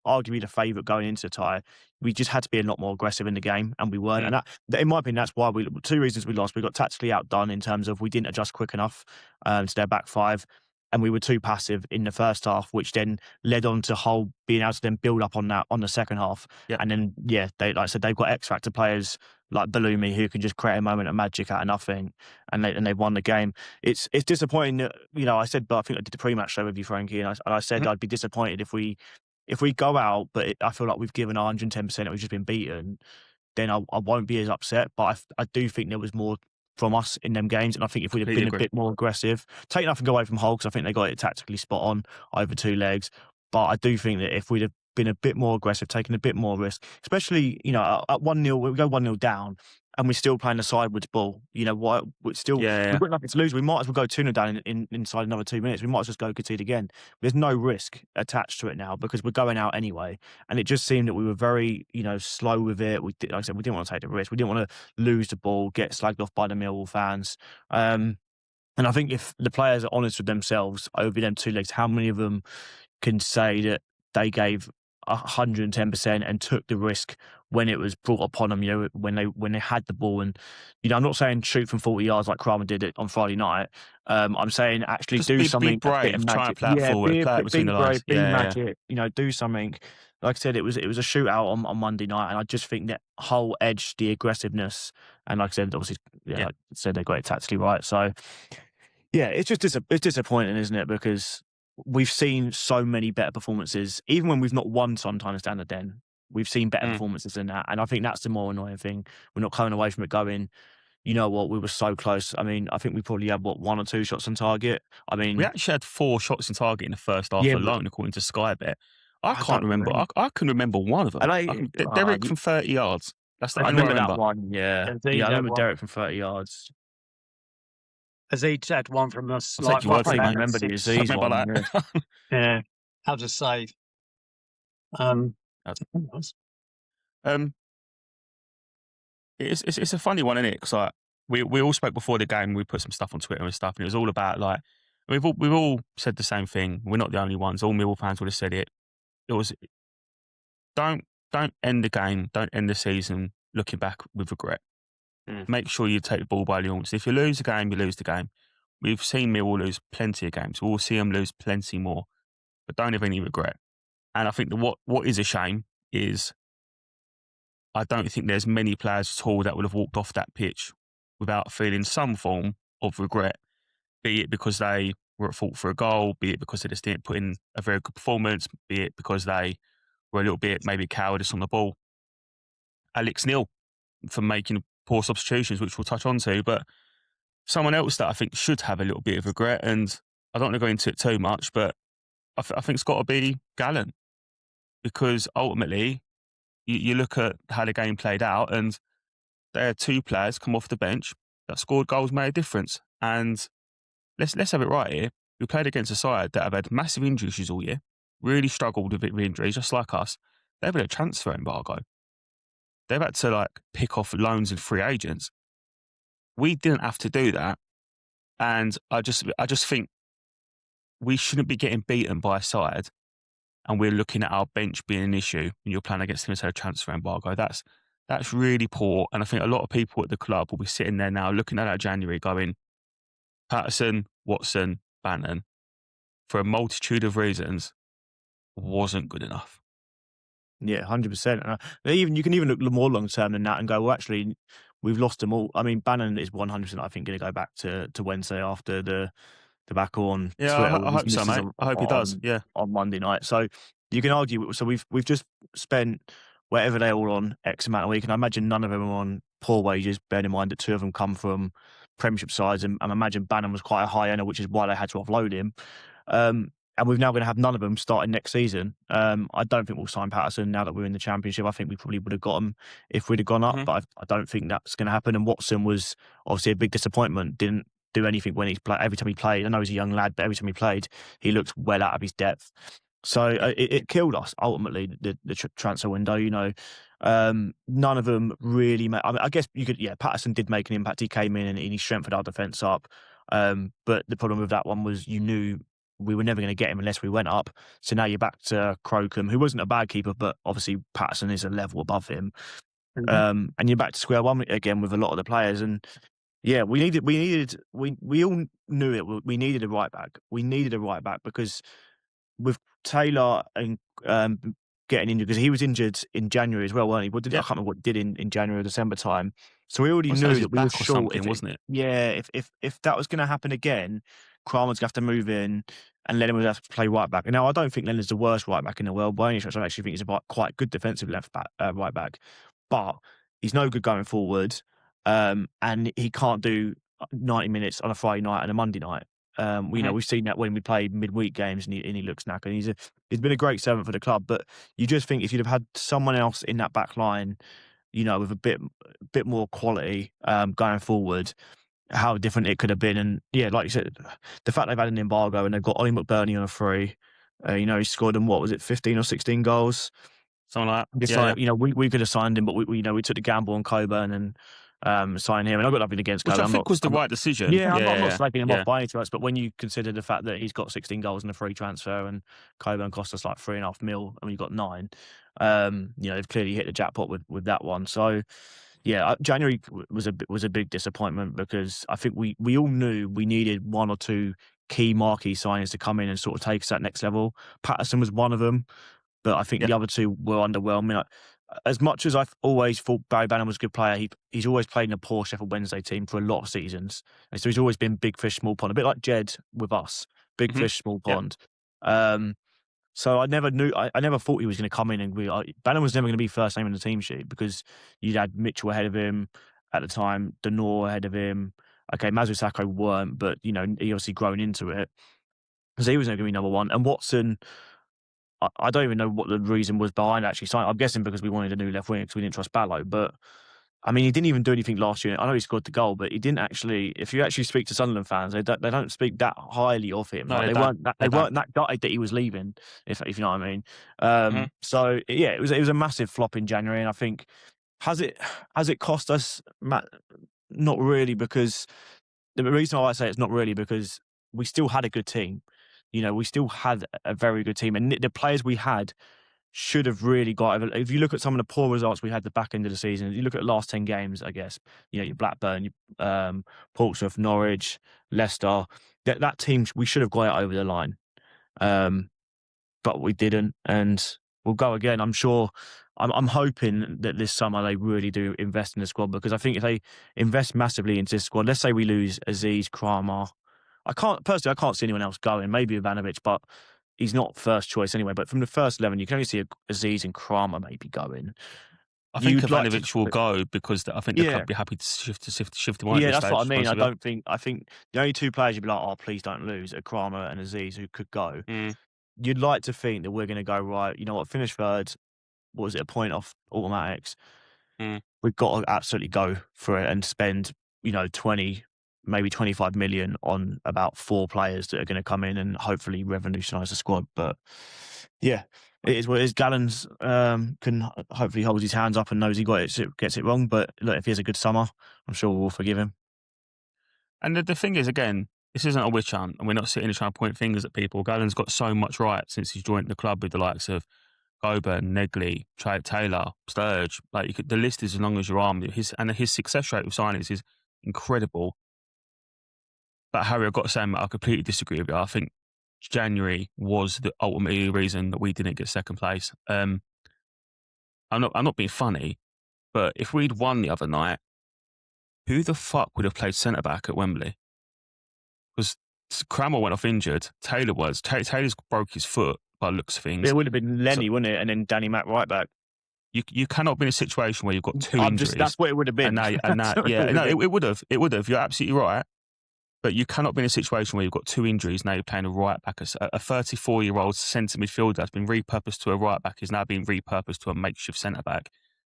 arguably the favourite going into the tie, we just had to be a lot more aggressive in the game, and we weren't. And that, in my opinion, that's why two reasons we lost. We got tactically outdone in terms of we didn't adjust quick enough to their back five, and we were too passive in the first half, which then led on to being able to then build up on that on the second half. Yep. And then, like I said, they've got X-factor players like Balumi who can just create a moment of magic out of nothing, and they've won the game. It's disappointing that, I said, but I think I did the pre-match show with you, Frankie, and I said I'd be disappointed if we go out, but I feel like we've given 110% and we've just been beaten, then I won't be as upset. But I do think there was more from us in them games, and I think if we'd have been a bit more aggressive, take nothing away from Hull, because I think they got it tactically spot on over two legs. But I do think that if we'd have been a bit more aggressive, taken a bit more risk, especially, at 1-0, we go 1-0 down, and we're still playing the sideways ball. What? We've got nothing to lose. We might as well go 2-0 down inside another 2 minutes. We might as well just go concede again. There's no risk attached to it now because we're going out anyway. And it just seemed that we were very, slow with it. Like I said, we didn't want to take the risk. We didn't want to lose the ball, get slagged off by the Millwall fans. And I think if the players are honest with themselves over them two legs, how many of them can say that they gave 110% and took the risk when it was brought upon them, when they had the ball? And, I'm not saying shoot from 40 yards like Kramer did it on Friday night. I'm saying actually just do something. Be brave, try and play it forward, play it between the lines. Be magic, do something. Like I said, it was a shootout on Monday night, and I just think that whole edge, the aggressiveness, and like I said, obviously, like I said, they got it tactically right. So, it's just it's disappointing, isn't it? Because we've seen so many better performances, even when we've not won sometimes down the Den. We've seen better performances than that. And I think that's the more annoying thing. We're not coming away from it going, you know what, we were so close. I mean, I think we probably had, one or two shots on target. I mean, we actually had 4 shots on target in the first half alone, according to Sky Bet. I can't remember. I can remember one of them. Derek from 30 yards. That's the only I remember that one. Yeah, I remember Derek from 30 yards. Aziz had one from us. I remember the Aziz one. Yeah, I'll just say. It's a funny one, isn't it? Because we all spoke before the game. We put some stuff on Twitter and stuff, and it was all about we've all said the same thing. We're not the only ones. All Millwall fans would have said it. It was don't end the game, don't end the season looking back with regret. Make sure you take the ball by the horns. If you lose the game, you lose the game. We've seen Millwall lose plenty of games. We'll see them lose plenty more, but don't have any regret. And I think that what is a shame is I don't think there's many players at all that would have walked off that pitch without feeling some form of regret, be it because they were at fault for a goal, be it because they just didn't put in a very good performance, be it because they were a little bit maybe cowardice on the ball. Alex Neil for making poor substitutions, which we'll touch on to, but someone else that I think should have a little bit of regret, and I don't want to go into it too much, but I think it's got to be Gallen, because ultimately you look at how the game played out, and there are 2 players come off the bench that scored goals, made a difference. And let's have it right here. We played against a side that have had massive injury issues all year, really struggled with injuries, just like us. They've had a transfer embargo. They've had to pick off loans and free agents. We didn't have to do that, and I just think we shouldn't be getting beaten by a side, and we're looking at our bench being an issue when you're playing against them as a transfer embargo. That's really poor, and I think a lot of people at the club will be sitting there now looking at that January going, Patterson, Watson, Bannon, for a multitude of reasons, wasn't good enough. Yeah, 100%. Even you can even look more long term than that and go, well, actually, we've lost them all. I mean, Bannon is 100%, I think, going to go back to Wednesday after the debacle on Yeah, Twitter I with his hope so, missus mate. I hope he does. Yeah. on Monday night. So you can argue. So we've just spent whatever they're all on X amount of week, and I imagine none of them are on poor wages. Bearing in mind that two of them come from Premiership sides, and I imagine Bannon was quite a high earner, which is why they had to offload him. And we're now going to have none of them starting next season. I don't think we'll sign Patterson now that we're in the Championship. I think we probably would have got him if we'd have gone up, Mhm. but I don't think that's going to happen. And Watson was obviously a big disappointment. Didn't do anything when he's played. Every time he played, I know he's a young lad, but every time he played, he looked well out of his depth. So it killed us ultimately. The transfer window, none of them really. I guess you could. Yeah, Patterson did make an impact. He came in and he strengthened our defence up. But the problem with that one was you knew we were never going to get him unless we went up. So now you're back to Crocombe, who wasn't a bad keeper, but obviously Patterson is a level above him. And you're back to square one again with a lot of the players. And yeah, we all knew it. We needed a right back. We needed a right back because with Taylor and getting injured, because he was injured in January as well, weren't he? I can't remember what he did in January or December time. So we already knew that we were short. Wasn't it? Yeah, if that was going to happen again, Kramer's going to have to move in and Lennon would have to play right back. And now I don't think Lennon's the worst right back in the world by any stretch. I actually think he's a quite good defensive right back, but he's no good going forward, and he can't do 90 minutes on a Friday night and a Monday night. We've seen that when we played midweek games and he looks knackered. He's been a great servant for the club, but you just think if you'd have had someone else in that back line, with a bit more quality going forward, how different it could have been. And yeah, like you said, the fact they've had an embargo and they've got Ollie McBurney on a free, he scored them, what was it, 15 or 16 goals? Something like that. We could have signed him, but we took the gamble on Coburn and signed him. And I've got nothing against Coburn. Which I think was the right decision. I'm not slagging him off by any chance, but when you consider the fact that he's got 16 goals in a free transfer and Coburn cost us like $3.5 million and we got 9, they've clearly hit the jackpot with that one. So yeah, January was a big disappointment because I think we all knew we needed one or two key marquee signings to come in and sort of take us to that next level. Patterson was one of them, but I think the other two were underwhelming. As much as I've always thought Barry Bannon was a good player, he's always played in a poor Sheffield Wednesday team for a lot of seasons. And so he's always been big fish, small pond, a bit like Jed with us, big fish, small pond. So I never thought he was going to come in and Bannon was never going to be first name in the team sheet because you'd had Mitchell ahead of him at the time, Denor ahead of him. Okay, Mazusako weren't, but he obviously grown into it. So he was never going to be number one. And Watson, I don't even know what the reason was behind actually signing. I'm guessing because we wanted a new left wing because we didn't trust Ballo. But I mean, he didn't even do anything last year. I know he scored the goal, but he didn't actually. If you actually speak to Sunderland fans, they don't speak that highly of him. No, they weren't that gutted that he was leaving. If you know what I mean. So yeah, it was a massive flop in January, and I think has it cost us, Matt? Not really, because the reason why I say it's not really because we still had a good team. We still had a very good team, and the players we had should have really got. If you look at some of the poor results we had at the back end of the season, you look at the last 10 games, I guess, your Blackburn, Portsmouth, Norwich, Leicester, that team, we should have got it over the line. But we didn't, and we'll go again. I'm sure. I'm hoping that this summer they really do invest in the squad, because I think if they invest massively into this squad, let's say we lose Aziz, Kramer, I can't see anyone else going. Maybe Ivanovic, but he's not first choice anyway. But from the first 11, you can only see Aziz and Kramer maybe going. I think Ivanovic will go because I think the club will be happy to shift him. Yeah, that's what I mean. I think the only two players you'd be like, oh, please don't lose, are Kramer and Aziz, who could go. You'd like to think that we're going to go, right, you know what, finish third. What was it, a point off automatics? We've got to absolutely go for it and spend 20, maybe 25 million on about 4 players that are going to come in and hopefully revolutionise the squad. But yeah, it is what it is. Gallons can hopefully hold his hands up and knows he gets it wrong. But look, if he has a good summer, I'm sure we'll forgive him. And the thing is, again, this isn't a witch hunt, and we're not sitting here trying to point fingers at people. Gallon's got so much right since he's joined the club with the likes of Coburn, Negley, Taylor, Sturge. The list is as long as your arm. His success rate with signings is incredible. But Harry, I've got to say, I completely disagree with you. I think January was the ultimately reason that we didn't get second place. I'm not being funny, but if we'd won the other night, who the fuck would have played centre back at Wembley? Because Cramwell went off injured. Taylor's broke his foot by the looks of things. It would have been Lenny, wouldn't it? And then Danny Mack right back. You cannot be in a situation where you've got two injuries. That's what it would have been. It would have. It would have. You're absolutely right. But you cannot be in a situation where you've got two injuries. Now you're playing a right back. A 34-year-old centre midfielder that's been repurposed to a right back is now being repurposed to a makeshift centre back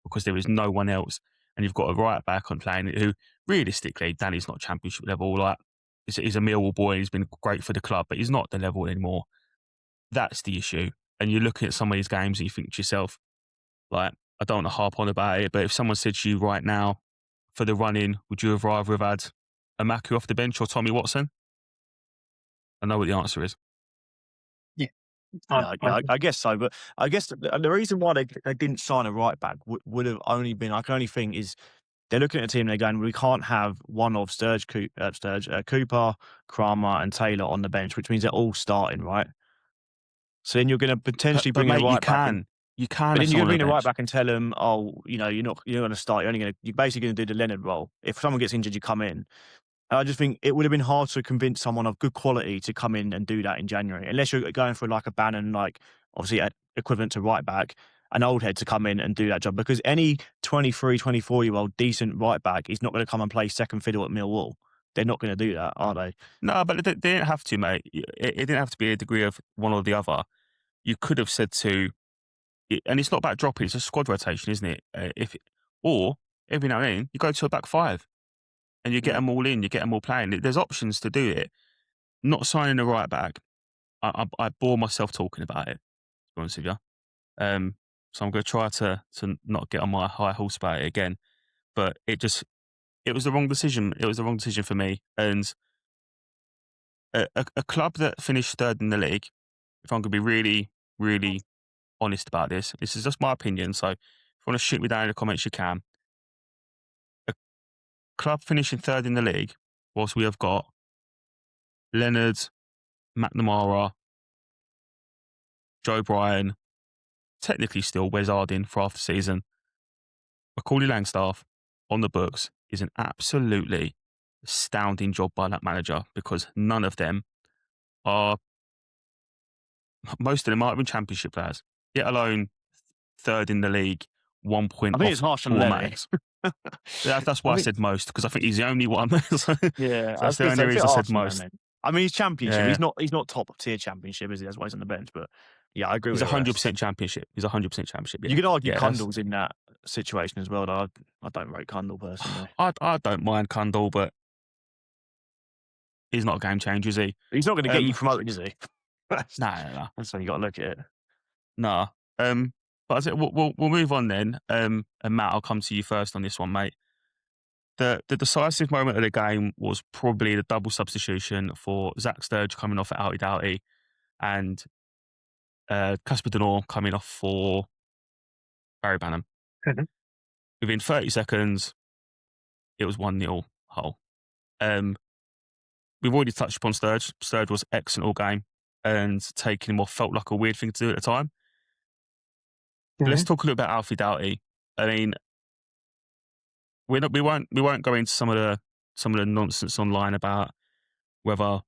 because there is no one else. And you've got a right back on playing who, realistically, Danny's not championship level. Like, he's a Millwall boy. He's been great for the club, but he's not the level anymore. That's the issue. And you're looking at some of these games and you think to yourself, like, I don't want to harp on about it, but if someone said to you right now, for the run-in, would you have rather have had a Maku off the bench or Tommy Watson? I know what the answer is. Yeah. I guess so. But I guess the reason why they didn't sign a right back would have only been, I can only think, is they're looking at a team, they're going, we can't have one of Cooper, Kramer and Taylor on the bench, which means they're all starting, right? So then you're going to potentially bring a right back. You can. But then you're going to bring a right back and tell them, you're not going to start. You're basically going to do the Leonard role. If someone gets injured, you come in. And I just think it would have been hard to convince someone of good quality to come in and do that in January, unless you're going for like a Bannon, like obviously equivalent to right back, an old head to come in and do that job. Because any 23, 24-year-old decent right back is not going to come and play second fiddle at Millwall. They're not going to do that, are they? No, but they didn't have to, mate. It didn't have to be a degree of one or the other. You could have said to, and it's not about dropping, it's a squad rotation, isn't it? Or every now and then, you go to a back five and you get them all in, you get them all playing. There's options to do it. Not signing a right back, I bore myself talking about it, to be honest with you. So I'm going to try to not get on my high horse about it again. But it was the wrong decision. It was the wrong decision for me. And a club that finished third in the league, if I'm going to be really, really honest about this is just my opinion. So if you want to shoot me down in the comments, you can. A club finishing third in the league, whilst we have got Leonard, McNamara, Joe Bryan, technically still Wes Harding for half the season, Macaulay Langstaff on the books, is an absolutely astounding job by that manager, because none of them are, most of them might have been championship players, let alone third in the league, 1 point off. I think it's harsh on Lenny. That's why I said most, because I think he's the only one. Yeah, that's the only reason I said most. I mean, he's championship. Yeah. He's not top tier championship, is he? That's why he's on the bench. But yeah, I agree. He's with 100% championship. He's 100% championship. Yeah. You could argue Cundall's in that situation as well. Though I don't rate Cundall personally. I don't mind Cundall, but he's not a game changer, is he? He's not going to get you promoted, is he? No. That's how you got to look at it. No. But I said we'll move on then. And Matt, I'll come to you first on this one, mate. The decisive moment of the game was probably the double substitution for Zach Sturge coming off at Outy Doughty and Casper Denor coming off for Barry Banham. Mm-hmm. Within 30 seconds, it was 1-0 Hull. We've already touched upon Sturge. Sturge was excellent all game, and taking him off felt like a weird thing to do at the time. Mm-hmm. Let's talk a little bit about Outy Doughty. I mean, we won't go into some of the nonsense online about whether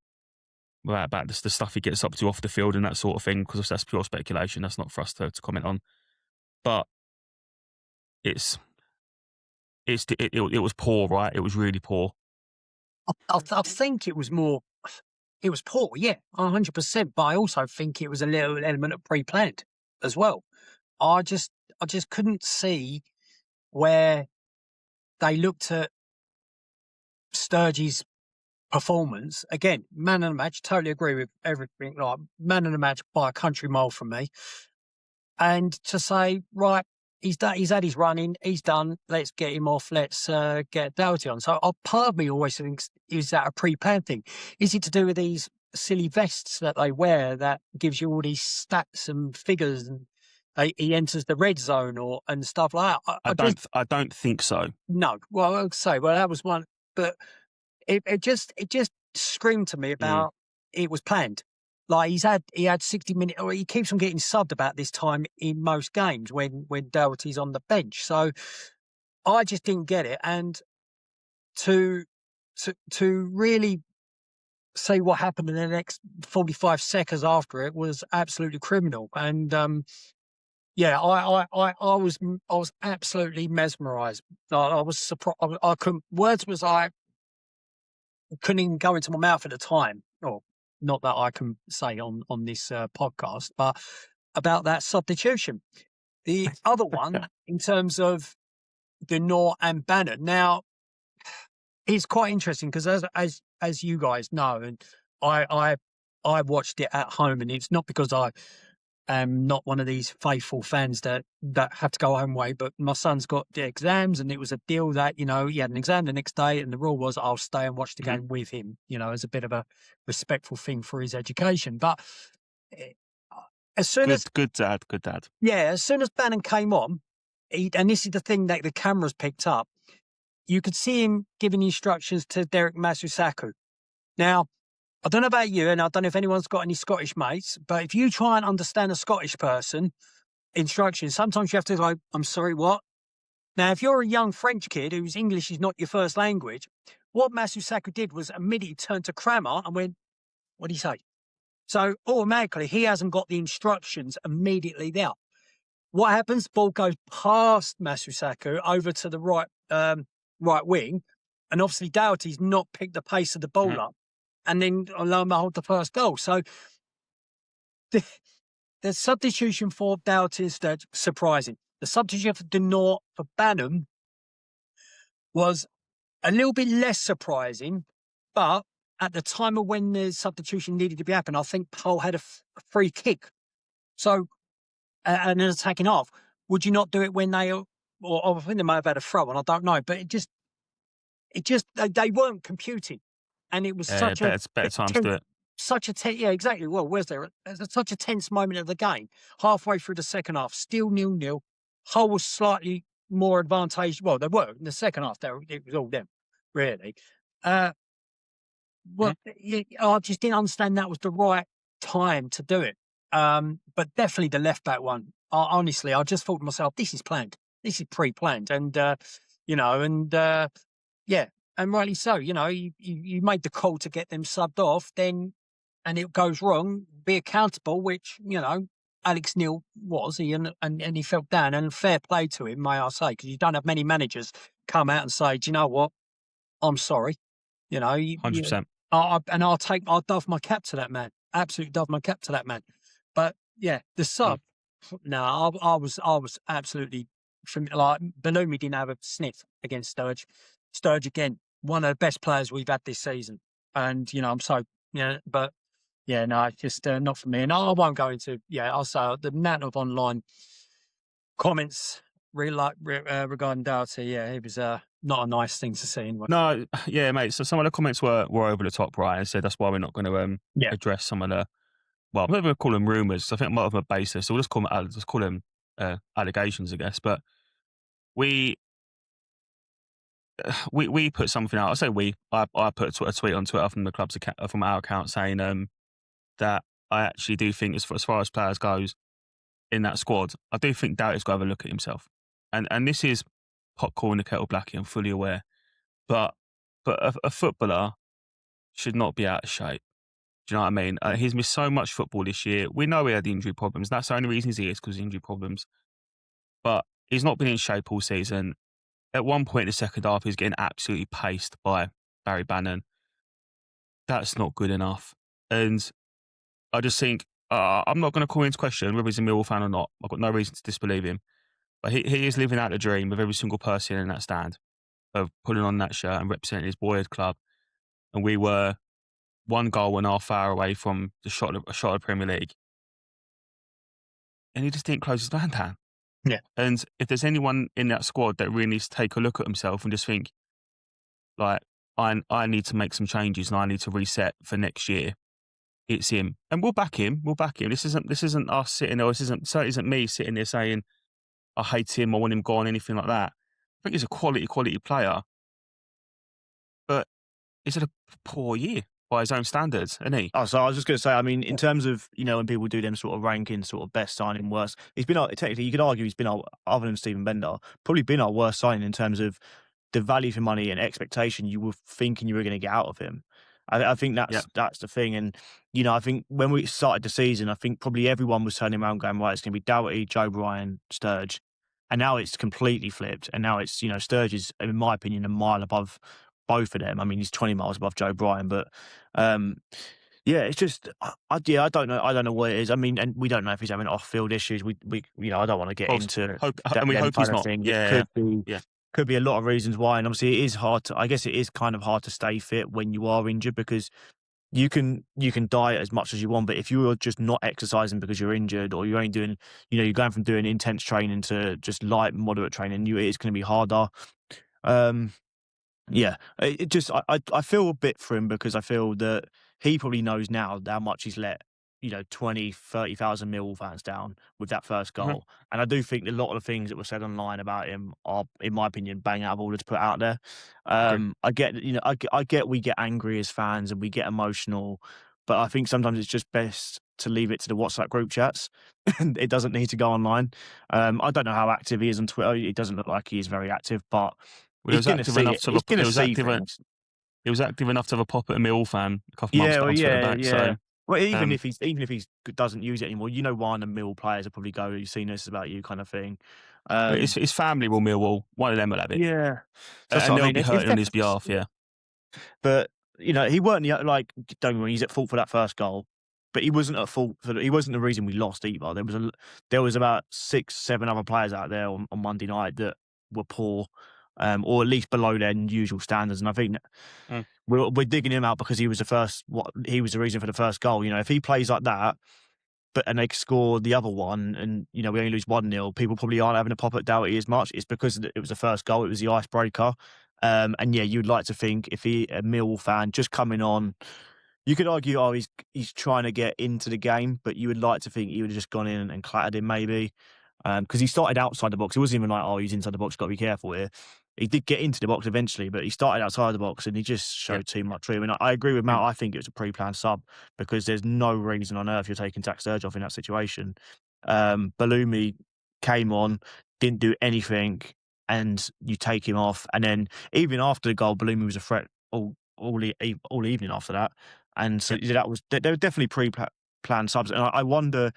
about the stuff he gets up to off the field and that sort of thing, because that's pure speculation. That's not for us to comment on. But it was poor, right? It was really poor. I think it was poor, yeah, 100%. But I also think it was a little element of pre-planned as well. I just couldn't see where they looked at Sturge's performance. Again, man of the match, totally agree with everything. Like, man of the match by a country mile from me. And to say, right, he's had his running, he's done, let's get him off, let's get Doughty on. So part of me always thinks, is that a pre-planned thing? Is it to do with these silly vests that they wear that gives you all these stats and figures, and he enters the red zone and stuff like that? I don't think so. No. Well, I'll say, that was one, but it just screamed to me about it was planned. Like he had 60 minutes, or he keeps on getting subbed about this time in most games when Doherty's on the bench. So I just didn't get it. And to really say what happened in the next 45 seconds after it was absolutely criminal. And yeah, I was absolutely mesmerised. I was surprised. I couldn't. Couldn't even go into my mouth at the time. Or not that I can say on this podcast, but about that substitution. The other one, in terms of Denor and Bannon. Now, it's quite interesting because as you guys know, and I watched it at home, and it's not because I am not one of these faithful fans that have to go home way, but my son's got the exams, and it was a deal that, he had an exam the next day, and the rule was I'll stay and watch the game with him, as a bit of a respectful thing for his education. But as soon as good dad, yeah, as soon as Bannon came on, and this is the thing that the cameras picked up, you could see him giving instructions to Derek Masusaku. Now, I don't know about you, and I don't know if anyone's got any Scottish mates, but if you try and understand a Scottish person, instructions, sometimes you have to go, I'm sorry, what? Now, if you're a young French kid whose English is not your first language, what Masusaku did was immediately turn to Kramer and went, what did he say? So automatically, he hasn't got the instructions immediately there. What happens? Ball goes past Masusaku over to the right wing, and obviously Doherty's not picked the pace of the ball up, and then lo and behold, the first goal. So the substitution for Doherty is surprising. The substitution for Denor for Bannon was a little bit less surprising, but at the time of when the substitution needed to be happening, I think Hull had a free kick. So, and an attacking half. Would you not do it when they, or I think they may have had a throw, and I don't know, but they weren't computing, and it was such better times to do it. Such a yeah, exactly. Well, there's such a tense moment of the game, halfway through the second half, still 0-0. Hull was slightly more advantaged. Well, they were in the second half. It was all them, really. I just didn't understand that was the right time to do it. But definitely the left back one. Honestly, I just thought to myself, this is planned. This is pre-planned, and yeah, and rightly so. You made the call to get them subbed off, then, and it goes wrong. Be accountable, which Alex Neil was, and he felt down, and fair play to him, may I say, because you don't have many managers come out and say, do you know what, I'm sorry. 100%. I'll dove my cap to that man. Absolutely dove my cap to that man. But yeah, the sub. No, I was absolutely like Balumi didn't have a sniff against Sturge. Sturge again, one of the best players we've had this season, and I'm so but yeah, no, it's just not for me. And I won't go into I'll say the amount of online comments regarding Doughty. Yeah, it was not a nice thing to see. No, yeah, mate. So some of the comments were over the top, right? And said that's why we're not going to address some of the. Well, I'm not going to call them rumours. I think I might have a basis. So we'll just call them allegations, I guess. But we put something out. I say we. I put a tweet on Twitter from the club's account, from our account, saying that I actually do think, as far as players goes in that squad, I do think Doughty's got to have a look at himself. And this is pot calling the kettle black. I'm fully aware, but a footballer should not be out of shape. Do you know what I mean? He's missed so much football this year. We know he had injury problems. That's the only reason he's here, is because of injury problems. But he's not been in shape all season. At one point in the second half, he was getting absolutely paced by Barry Bannon. That's not good enough. And I just think, I'm not going to call into question whether he's a Millwall fan or not. I've got no reason to disbelieve him. But he is living out the dream of every single person in that stand, of putting on that shirt and representing his boyhood club. And we were one goal and a half hour away from a shot of the Premier League. And he just didn't close his man down. Yeah. And if there's anyone in that squad that really needs to take a look at himself and just think, like, I need to make some changes and I need to reset for next year, it's him. And we'll back him. This isn't us sitting there. Certainly isn't me sitting there saying, I hate him, I want him gone, anything like that. I think he's a quality player. But he's had a poor year. by his own standards, isn't he? Oh, so I was just going to say, I mean, in terms of, when people do them sort of rankings, sort of best signing, worst, he's been, technically, you could argue he's been, other than Stephen Bender, probably been our worst signing in terms of the value for money and expectation you were thinking you were going to get out of him. I think that's the thing. And, I think when we started the season, I think probably everyone was turning around going, right, it's going to be Dougherty, Joe Bryan, Sturge. And now it's completely flipped. And now it's, Sturge is, in my opinion, a mile above both of them. I mean, he's 20 miles above Joe Bryan, but it's just, I don't know. I don't know what it is. I mean, and we don't know if he's having off-field issues. We I don't want to get into and we hope he's not. Thing. Yeah, could be a lot of reasons why. And obviously it is hard to, I guess it is kind of hard to stay fit when you are injured, because you can diet as much as you want, but if you're just not exercising because you're injured, or you're only doing, you're going from doing intense training to just light, moderate training, it is going to be harder. It just, I feel a bit for him, because I feel that he probably knows now how much he's let 20, 30,000 Millwall fans down with that first goal. Mm-hmm. And I do think a lot of the things that were said online about him are, in my opinion, bang out of order to put out there. I get, I get we get angry as fans and we get emotional, but I think sometimes it's just best to leave it to the WhatsApp group chats. And it doesn't need to go online. I don't know how active he is on Twitter. It doesn't look like he is very active, but he's going to see it. He's going to see things. He was active enough to have a pop at a Millwall fan a couple months back. So. Well, even if he doesn't use it anymore, one of the Millwall players will probably go, "You've seen this about you," kind of thing. His family will Millwall. One of them will have it. Yeah, and they'll be hurting on his behalf. Yeah, but he weren't don't get me wrong, he's at fault for that first goal, but he wasn't at fault for. He wasn't the reason we lost either. There was about 6-7 other players out there on Monday night that were poor. Or at least below their usual standards, and I think we're digging him out because he was he was the reason for the first goal. If he plays like that, and they score the other one, and we only lose 1-0, people probably aren't having a pop at Dougherty as much. It's because it was the first goal; it was the icebreaker. And you'd like to think if a Millwall fan just coming on, you could argue, he's trying to get into the game, but you would like to think he would have just gone in and clattered him maybe. Because he started outside the box. It wasn't even like, he's inside the box, got to be careful here. He did get into the box eventually, but he started outside the box and he just showed too much room. And I agree with Matt. I think it was a pre-planned sub, because there's no reason on earth you're taking Jack Sturge off in that situation. Balumi came on, didn't do anything, and you take him off. And then even after the goal, Balumi was a threat all evening after that. And so they were definitely pre-planned subs. And I wonder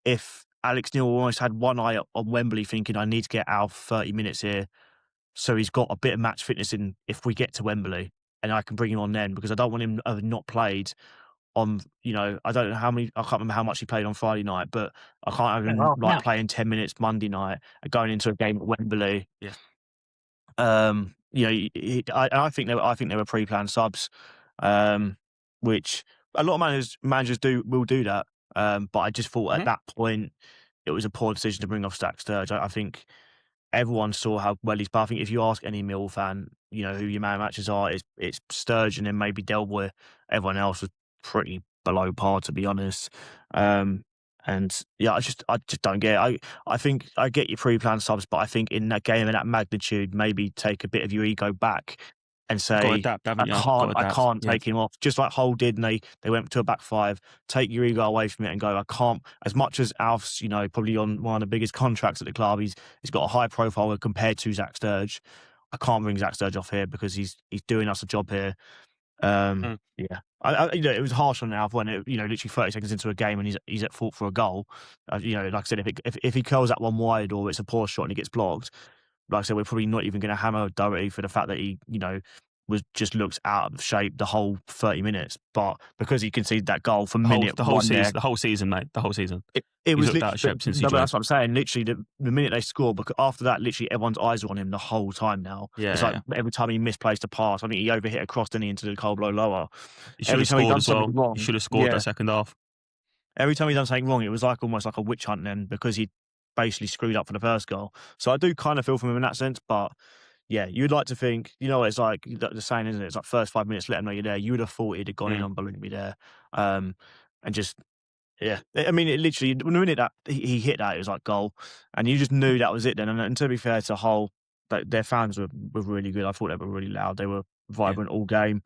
if Alex Neil almost had one eye on Wembley, thinking, I need to get out 30 minutes here, so he's got a bit of match fitness in if we get to Wembley, and I can bring him on then, because I don't want him to have not played on, I don't know how many, I can't remember how much he played on Friday night, but I can't have him playing 10 minutes Monday night and going into a game at Wembley. Yeah. I think they were pre-planned subs, which a lot of managers will do that. But I just thought at that point it was a poor decision to bring off Jack Sturge. I think everyone saw how well he's played. I think if you ask any Millwall fan, who your man matches are, it's Sturge and then maybe Delboy. Everyone else was pretty below par, to be honest. I just don't get it. I think I get your pre-planned subs, but I think in that game of that magnitude, maybe take a bit of your ego back and say, I can't take him off. Just like Hull did, and they went to a back five. Take your ego away from it and go, I can't. As much as Alf's, probably on one of the biggest contracts at the club, he's got a high profile compared to Jack Sturge. I can't bring Jack Sturge off here because he's doing us a job here. It was harsh on Alf when literally 30 seconds into a game and he's at fault for a goal. Like I said, if he curls that one wide or it's a poor shot and he gets blocked, like I said, we're probably not even going to hammer Dougherty for the fact that he, was just looked out of shape the whole 30 minutes. But because he conceded that goal for the whole season, mate, the whole season. It was looked out of shape since he joined. That's what I'm saying. Literally, the minute they scored, because after that, literally everyone's eyes were on him the whole time now. Yeah, it's like every time he misplaced a pass, I think he overhit a cross, didn't he, into the cold blow lower. He should have scored as well. Wrong, he should have scored that second half. Every time he done something wrong, it was almost like a witch hunt then, because he basically screwed up for the first goal. So I do kind of feel for him in that sense, but yeah, you'd like to think, it's like the saying, isn't it? It's like first 5 minutes, let him know you're there. You would have thought he'd have gone in on Balumi there. And just, yeah. I mean, it literally, the minute that he hit that, it was like goal. And you just knew that was it then. And to be fair to Hull, their fans were really good. I thought they were really loud. They were vibrant all game.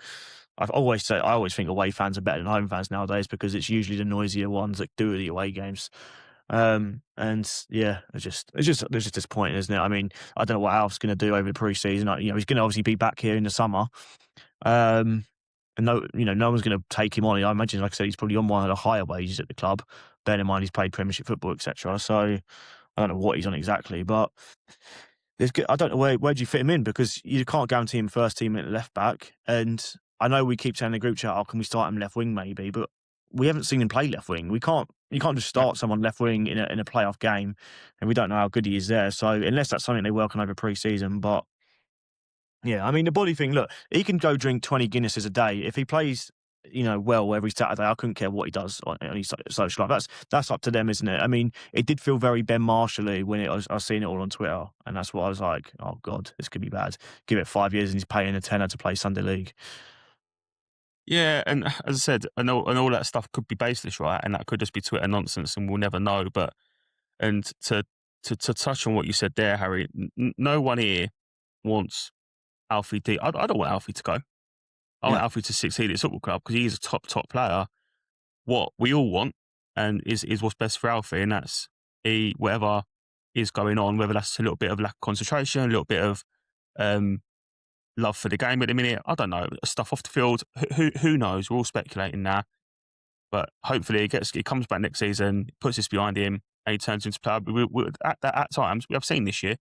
I always think away fans are better than home fans nowadays because it's usually the noisier ones that do the away games. And yeah, it's just disappointing, isn't it? I mean, I don't know what Alf's going to do over the pre-season. He's going to obviously be back here in the summer. And no one's going to take him on. I imagine, like I said, he's probably on one of the higher wages at the club. Bearing in mind he's played Premiership football, etc. So I don't know what he's on exactly, but I don't know where do you fit him in, because you can't guarantee him first team at left back. And I know we keep saying in the group chat, can we start him left wing maybe? But we haven't seen him play left wing. You can't just start someone left wing in a playoff game, and we don't know how good he is there. So unless that's something they work on over pre-season, but yeah, I mean the body thing. Look, he can go drink 20 Guinnesses a day if he plays, well every Saturday. I couldn't care what he does on his social life. That's up to them, isn't it? I mean, it did feel very Ben Marshall-y when I was seeing it all on Twitter, and that's what I was like, oh God, this could be bad. Give it 5 years and he's paying a tenner to play Sunday League. Yeah, and as I said, and all that stuff could be baseless, right? And that could just be Twitter nonsense, and we'll never know. But and to touch on what you said there, Harry, no one here wants Alfie D. I don't want Alfie to go. I want Alfie to succeed at his football club because he's a top player. What we all want and is what's best for Alfie, and that's whatever is going on, whether that's a little bit of lack of concentration, a little bit of love for the game at the minute. I don't know, stuff off the field. Who knows? We're all speculating now, but hopefully he comes back next season, puts this behind him, and he turns into player. At times we have seen this year,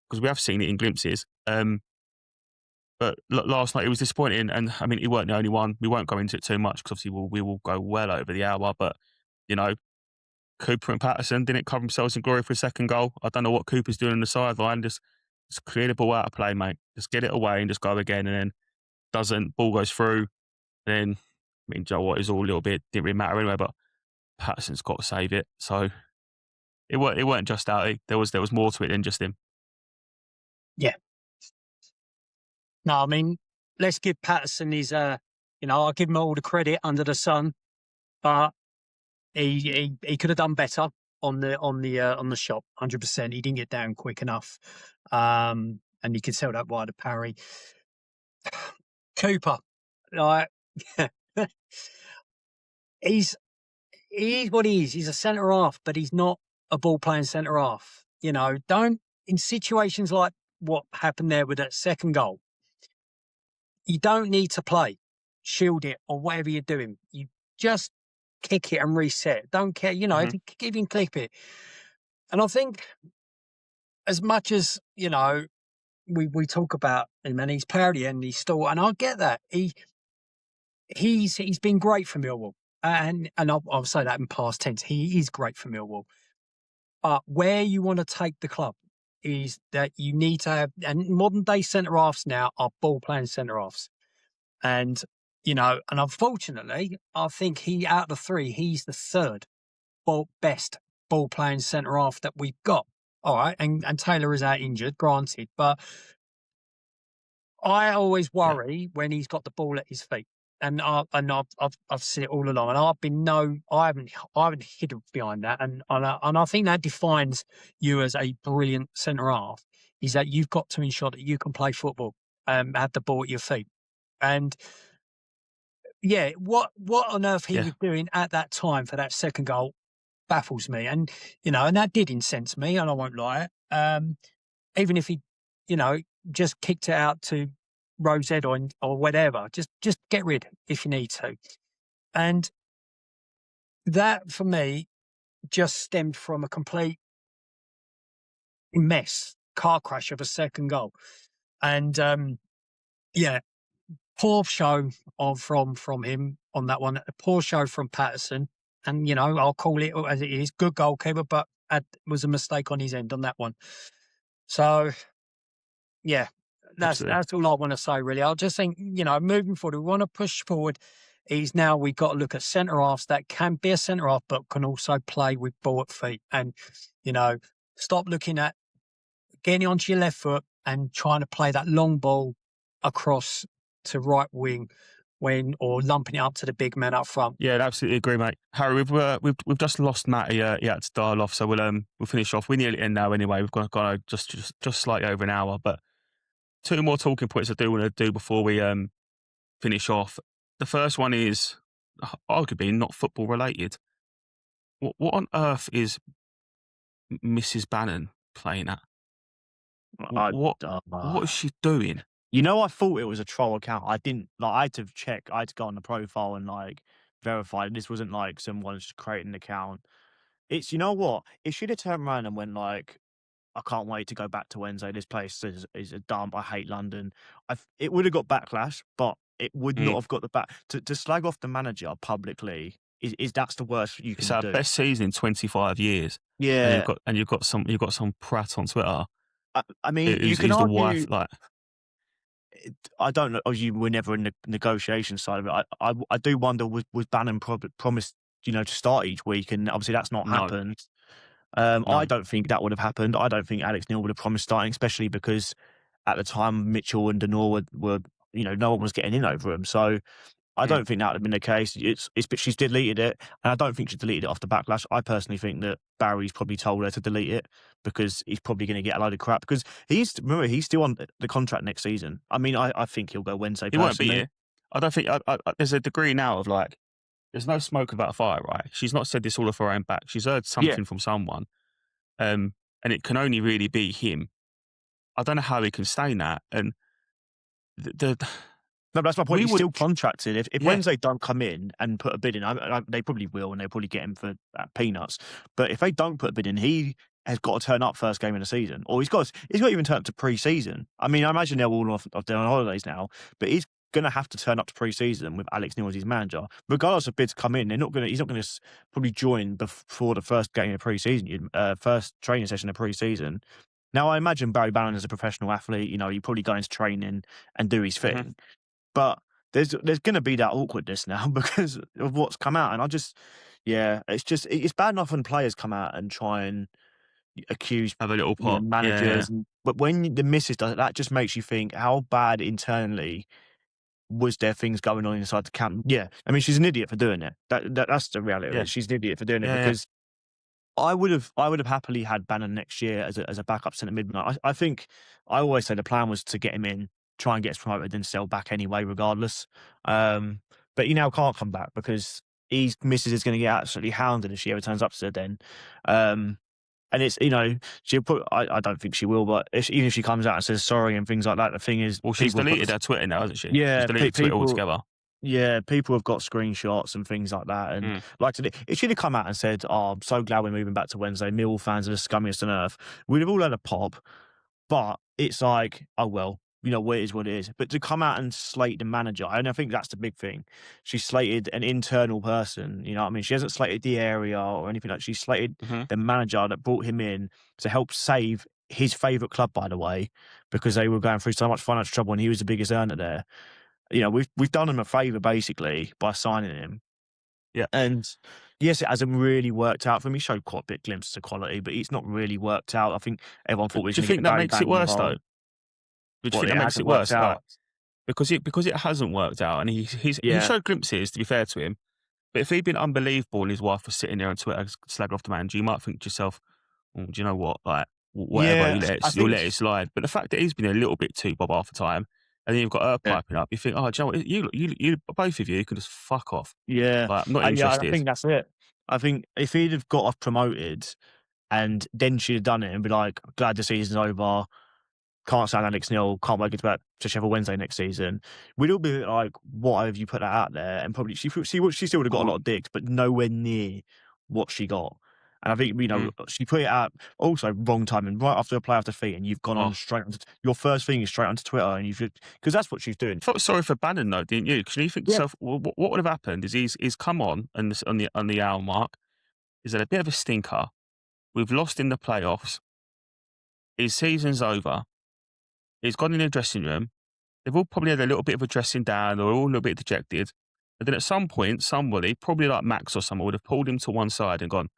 because we have seen it in glimpses. But last night it was disappointing, and I mean he weren't the only one. We won't go into it too much because obviously we will go well over the hour. But Cooper and Patterson didn't cover themselves in glory for a second goal. I don't know what Cooper's doing on the sideline. Just clear the ball out of play, mate. Just get it away and just go again. And then ball goes through. Then, I mean, Joe Watt is all a little bit, didn't really matter anyway, but Patterson's got to save it. So it weren't just Doughty. There was more to it than just him. Yeah. No, I mean, let's give Patterson his, I'll give him all the credit under the sun, but he could have done better on the shot. 100%. He didn't get down quick enough, and you could tell that by the parry. Cooper, like he's what he is. He's a centre half, but he's not a ball playing centre half. Don't, in situations like what happened there with that second goal, you don't need to play, shield it, or whatever you're doing. You just kick it and reset. Don't care, if you can clip it. And I think as much as, we talk about him and he's parody and he's still, and I get that. He's been great for Millwall. And I'll say that in past tense. He is great for Millwall. But where you want to take the club is that you need to have, and modern day centre halves now are ball playing centre halves. And, and unfortunately, I think out of the three, he's the third best ball playing centre half that we've got. All right. And Taylor is out injured, granted, but I always worry when he's got the ball at his feet. And I've seen it all along, and I haven't hidden behind that, and I think that defines you as a brilliant centre half. Is that you've got to ensure that you can play football, have the ball at your feet, and what on earth he was doing at that time for that second goal baffles me, and and that did incense me, and I won't lie. Even if he, just kicked it out to Rosette or whatever, just get rid if you need to. And that for me just stemmed from a complete mess, car crash of a second goal. And poor show from him on that one, a poor show from Patterson, and I'll call it as it is, good goalkeeper, but was a mistake on his end on that one. So that's all I want to say, really. I just think, moving forward, we want to push forward. We've got to look at centre halves that can be a centre half, but can also play with ball at feet. And, stop looking at getting onto your left foot and trying to play that long ball across to right wing or lumping it up to the big man up front. Yeah, I absolutely agree, mate. Harry, we've just lost Matt. He had to dial off, so we'll finish off. We're nearly in now anyway. We've gone just slightly over an hour, but two more talking points I do want to do before we finish off. The first one is arguably not football related. What on earth is Mrs. Bannon playing at? What is she doing? You know, I thought it was a troll account. I didn't I had to check. I had to go on the profile and verify this wasn't someone just creating an account. It's, you know what? If she'd have turned around and went I can't wait to go back to Wednesday. This place is a dump. I hate London. It would have got backlash, but it would not have got the back to slag off the manager publicly. Is that's the worst you can do? It's our best season in 25 years. Yeah, and you've got some prat on Twitter. I mean, you can argue, the wife, I don't know. You were never in the negotiation side of it. I do wonder was Bannon promised to start each week, and obviously that's not happened. No. I don't think that would have happened. I don't think Alex Neil would have promised starting, especially because at the time Mitchell and Denor were no one was getting in over him. So I don't think that would have been the case. But she's deleted it, and I don't think she deleted it off the backlash. I personally think that Barry's probably told her to delete it because he's probably going to get a load of crap because he's still on the contract next season. I mean, I think he'll go Wednesday. He won't be here. I don't think there's a degree now of there's no smoke without fire, right? She's not said this all of her own back. She's heard something from someone, and it can only really be him. I don't know how he can stain that. And no, that's my point. He's still contracted. If Wednesday don't come in and put a bid in, they probably will, and they'll probably get him for peanuts. But if they don't put a bid in, he has got to turn up first game of the season, or he's got to even turn up to pre-season. I mean, I imagine they're all off they're on holidays now, but he's going to have to turn up to pre-season with Alex Neil as his manager, regardless of bids come in. He's not going to probably join before the first game of pre-season, first training session of pre-season. Now, I imagine Barry Bannon is a professional athlete. You probably go into training and do his thing. Mm-hmm. But there's going to be that awkwardness now because of what's come out. And it's bad enough when players come out and try and accuse have a little pot. Managers. Yeah. But when the missus does it, that just makes you think how bad internally was there things going on inside the camp. Yeah. I mean, she's an idiot for doing it. That's the reality of it. She's an idiot for doing it because I would have happily had Bannon next year as a backup centre mid. I think I always say the plan was to get him in, try and get us promoted, then sell back anyway, regardless. But he now can't come back because his missus is going to get absolutely hounded if she ever turns up to the Den. And it's, she'll put, I don't think she will, but even if she comes out and says sorry and things like that, the thing is... Well, she's deleted her Twitter now, hasn't she? Yeah. She's deleted Twitter altogether. Yeah, people have got screenshots and things like that. And if she'd have come out and said, I'm so glad we're moving back to Wednesday, Millwall fans are the scummiest on earth, we'd have all had a pop. But it's oh, well, what it is what it is. But to come out and slate the manager, and I think that's the big thing. She slated an internal person, you know what I mean? She hasn't slated the area or anything like that. She slated the manager that brought him in to help save his favourite club, by the way, because they were going through so much financial trouble and he was the biggest earner there. We've done him a favour, basically, by signing him. Yeah. And yes, it hasn't really worked out for him. He showed quite a bit glimpses of quality, but it's not really worked out. I think everyone thought we was going to get Barry Bannon. Do you think that makes it worse, though? Do you think that makes it worse? Because it hasn't worked out, and he showed glimpses, to be fair to him. But if he'd been unbelievable and his wife was sitting there on Twitter slagging off the manager, you might think to yourself, do you know what? Whatever, you'll let it slide. But the fact that he's been a little bit too bob half the time, and then you've got her piping up, you think, do you know what? You both of you can just fuck off. Yeah. I'm not interested. I think that's it. I think if he'd have got us promoted and then she'd have done it and be glad the season's over, can't stand Alex Neil, can't wait to get back to Sheffield Wednesday next season, we'd all be why have you put that out there? And probably she still would have got a lot of dicks, but nowhere near what she got. And I think, she put it out also wrong time and right after a play off defeat, and you've gone on straight onto your first thing is straight onto Twitter, and because that's what she's doing. I felt sorry for Bannon though, didn't you? Because you think to yourself, what would have happened is he's come on the hour mark. He's had a bit of a stinker. We've lost in the playoffs. His season's over. He's gone in the dressing room. They've all probably had a little bit of a dressing down. They're all a little bit dejected. And then at some point, somebody, probably like Max or someone, would have pulled him to one side and gone,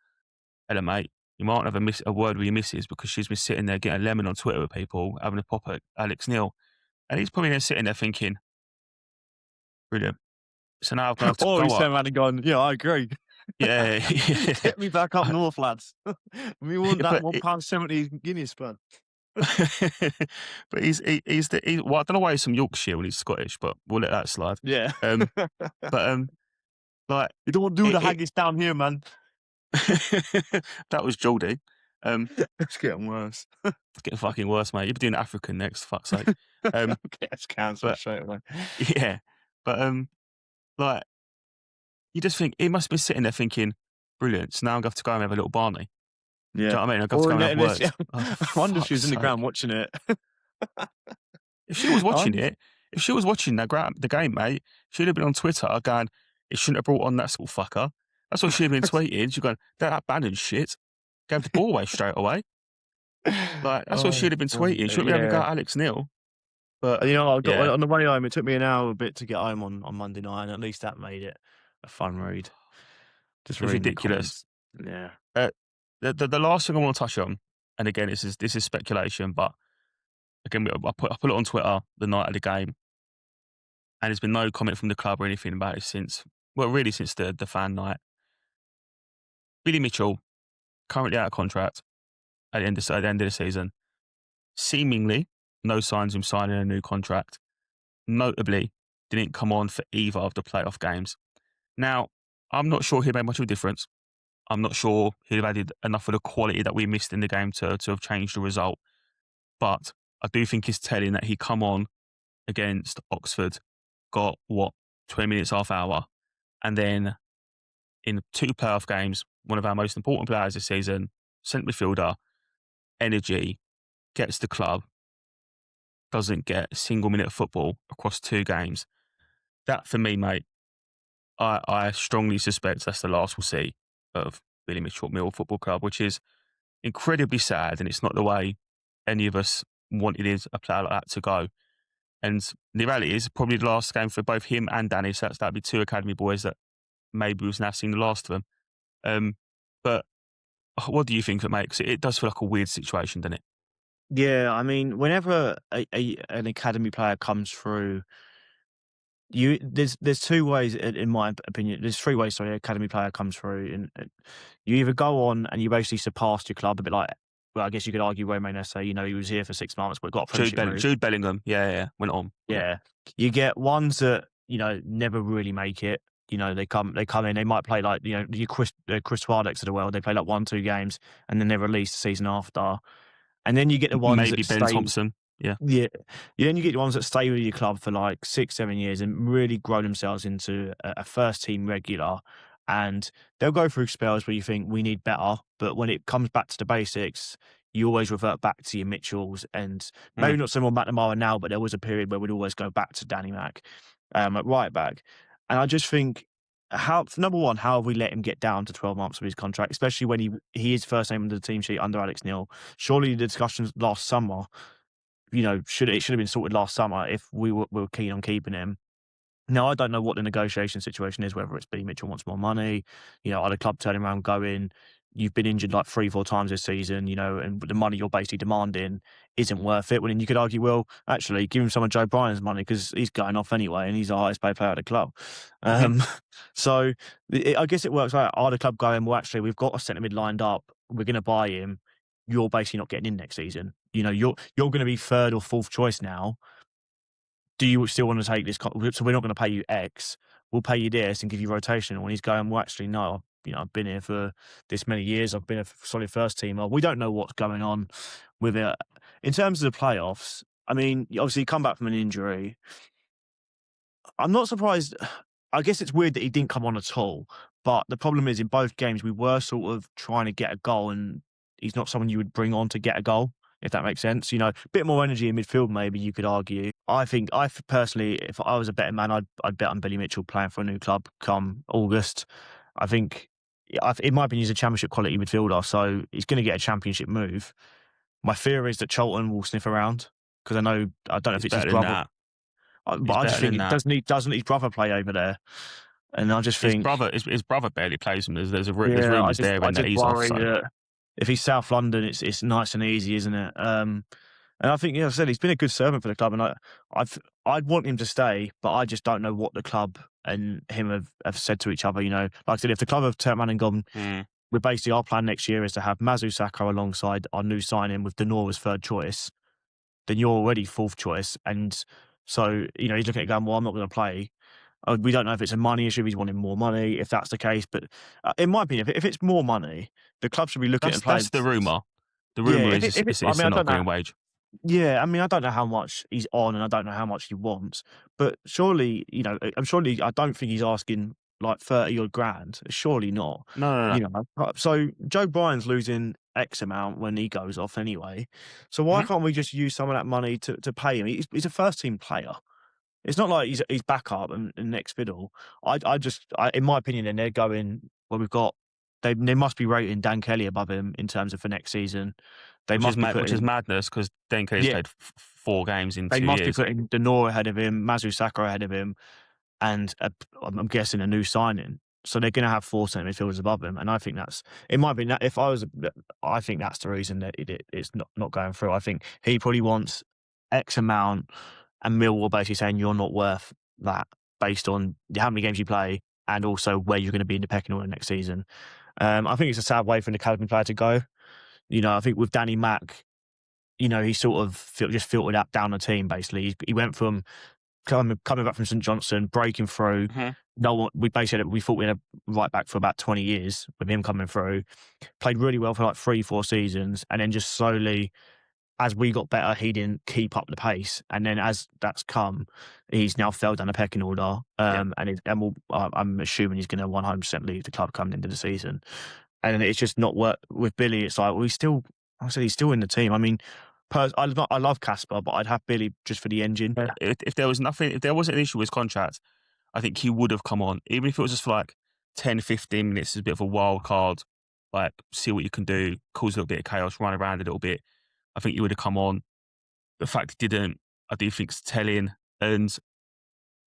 hello, mate, you might have a word with your missus because she's been sitting there getting a lemon on Twitter with people, having a pop at Alex Neil. And he's probably there sitting there thinking, brilliant. So now I've got to go he's turned around and gone, yeah, I agree. Yeah. Get me back up north, lads. We want that £1.70 Guinness, man. But he's well, I don't know why he's from Yorkshire when he's Scottish, but we'll let that slide. Yeah. But like you don't want to do it- the haggis down here, man. that was Geordie. It's getting worse. It's getting fucking worse, mate. You'll be doing African next, fuck's sake. Okay, that's cancelled but- straight away. Yeah, but like you just think he must be sitting there thinking, brilliant. So now I'm going to have to go and have a little Barney. Yeah. Do you know what I mean? I've got to go and have words. I wonder if she was in the ground watching it. If she was watching it, if she was watching the game, mate, she'd have been on Twitter going, it shouldn't have brought on that sort of fucker. That's what she'd have been tweeting. She'd going, that Bannon shit. Gave the ball away straight away. Like that's what she'd have been tweeting. She'd be having to go at Alex Neil. But you know, on the way home, it took me an hour a bit to get home on Monday night, and at least that made it a fun read. Just it was ridiculous. Yeah. The last thing I want to touch on, and again, this is speculation, but again, I put it on Twitter the night of the game, and there's been no comment from the club or anything about it since the fan night. Billy Mitchell, currently out of contract at the end of the season, seemingly no signs of him signing a new contract. Notably, didn't come on for either of the playoff games. Now, I'm not sure he made much of a difference. I'm not sure he'd have added enough of the quality that we missed in the game to have changed the result. But I do think it's telling that he come on against Oxford, got 20 minutes, half hour, and then in 2 playoff games, one of our most important players this season, centre midfielder, energy, gets the club, doesn't get a single minute of football across 2 games. That for me, mate, I strongly suspect that's the last we'll see of Billy Mitchell at Millwall Football Club, which is incredibly sad, and it's not the way any of us wanted a player like that to go. And the reality is probably the last game for both him and Danny, so that'd be 2 academy boys that maybe we've now seen the last of them. But what do you think of it, mate? Because it does feel like a weird situation, doesn't it? Yeah, I mean, whenever an academy player comes through, there's 2 ways, in my opinion. There's 3 ways. Sorry, an academy player comes through, and you either go on and you basically surpassed your club a bit like. Well, I guess you could argue Wayne Essay, he was here for 6 months, but got a Jude Bellingham, went on. Yeah. You get ones that, never really make it. They come in, they might play like, your Chris Wardex of the world, they play like 1-2 games and then they're released the season after. And then you get the ones maybe that Ben Thompson. Yeah. Yeah. Then you get the ones that stay with your club for like 6-7 years and really grow themselves into a first team regular. And they'll go through spells where you think we need better, but when it comes back to the basics, you always revert back to your Mitchells, and maybe not so more McNamara now, but there was a period where we'd always go back to Danny Mac at right back. And I just think, number one, how have we let him get down to 12 months of his contract, especially when he is first name under the team sheet under Alex Neil? Surely the discussions last summer, should have been sorted last summer if we were keen on keeping him. Now, I don't know what the negotiation situation is, whether it's Billy Mitchell wants more money, other club turning around going, you've been injured like 3-4 times this season, and the money you're basically demanding isn't worth it. Well, then you could argue, well, actually, give him some of Joe Bryan's money because he's going off anyway and he's the highest paid player at the club. So I guess it works out. Are the club going, well, actually, we've got a centre mid lined up, we're going to buy him, you're basically not getting in next season. You're going to be 3rd or 4th choice now. Do you still want to take this? So we're not going to pay you X. We'll pay you this and give you rotation. When he's going, well, actually, no. I've been here for this many years. I've been a solid first teamer. We don't know what's going on with it. In terms of the playoffs, I mean, obviously, you come back from an injury. I'm not surprised. I guess it's weird that he didn't come on at all. But the problem is, in both games, we were sort of trying to get a goal, and he's not someone you would bring on to get a goal, if that makes sense. A bit more energy in midfield, maybe you could argue. I personally, if I was a betting man, I'd bet on Billy Mitchell playing for a new club come August. I think, in my opinion, he's a championship quality midfielder, so he's going to get a championship move. My fear is that Charlton will sniff around because I don't know if it's his brother. But I just think doesn't his brother play over there? And I just think his brother barely plays him. There's rumours there and that he's off. So. If he's South London, it's nice and easy, isn't it? And I think, I said, he's been a good servant for the club, and I'd want him to stay, but I just don't know what the club and him have said to each other. Like I said, if the club have turned around and gone, we're basically, our plan next year is to have Mazu Sakho alongside our new signing with Denor as third choice. Then you're already fourth choice. And so, he's looking at it going, well, I'm not going to play. We don't know if it's a money issue, he's wanting more money, if that's the case. But in my opinion, if it's more money, the club should be looking at players. That's the rumour. The Yeah, rumour is it's not agreeing wage. Yeah, I mean, I don't know how much he's on and I don't know how much he wants. But surely, I don't think he's asking like 30 odd grand. Surely not. No. So Joe Bryan's losing X amount when he goes off anyway. So why can't we just use some of that money to pay him? He's a first team player. It's not like he's backup and next fiddle. In my opinion, then they're going, well, they must be rating Dan Kelly above him in terms of for next season. Which is madness because Dan Kelly's played 4 games in 2 years. They must be putting Denor ahead of him, Mazu Sakho ahead of him, and I'm guessing a new signing. So they're going to have 4 centre midfielders above him, and I think that's, in my opinion, I think that's the reason that it's not going through. I think he probably wants X amount, and Millwall basically saying you're not worth that based on how many games you play and also where you're going to be in the pecking order next season. I think it's a sad way for an academy player to go. I think with Danny Mack, he sort of just filtered up down the team. Basically, he went from coming back from St Johnstone, breaking through. We thought we had a right back for about 20 years with him coming through. Played really well for like 3-4 seasons, and then just slowly, as we got better, he didn't keep up the pace. And then as that's come, he's now fell down the pecking order. I'm assuming he's going to 100% leave the club coming into the season. And it's just not worked with Billy. It's like, he's still in the team. I mean, I love Casper, but I'd have Billy just for the engine. If there wasn't an issue with his contract, I think he would have come on, even if it was just for like 10, 15 minutes as a bit of a wild card, like see what you can do, cause a little bit of chaos, run around a little bit. I think he would have come on. The fact he didn't, I do think, is telling. And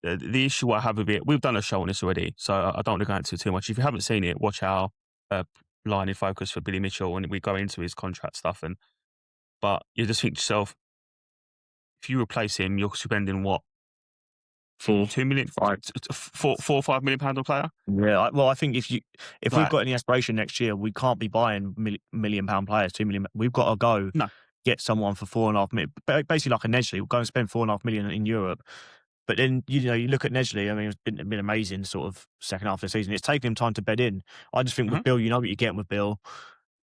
the issue I have with it, we've done a show on this already, so I don't want to go into it too much. If you haven't seen it, watch our line in focus for Billy Mitchell, and we go into his contract stuff. But you just think to yourself, if you replace him, you're spending what? 4 million, 4 or 5 million pound on a player. Yeah, well, I think if we've got any aspiration next year, we can't be buying £1 million players, 2 million. We've got to go get someone for 4.5 million, basically like a Nedgley. We'll go and spend 4.5 million in Europe. But then you look at Nedgley. I mean, it's been amazing sort of second half of the season. It's taken him time to bed in. I just think with Bill, you know what you're getting with Bill.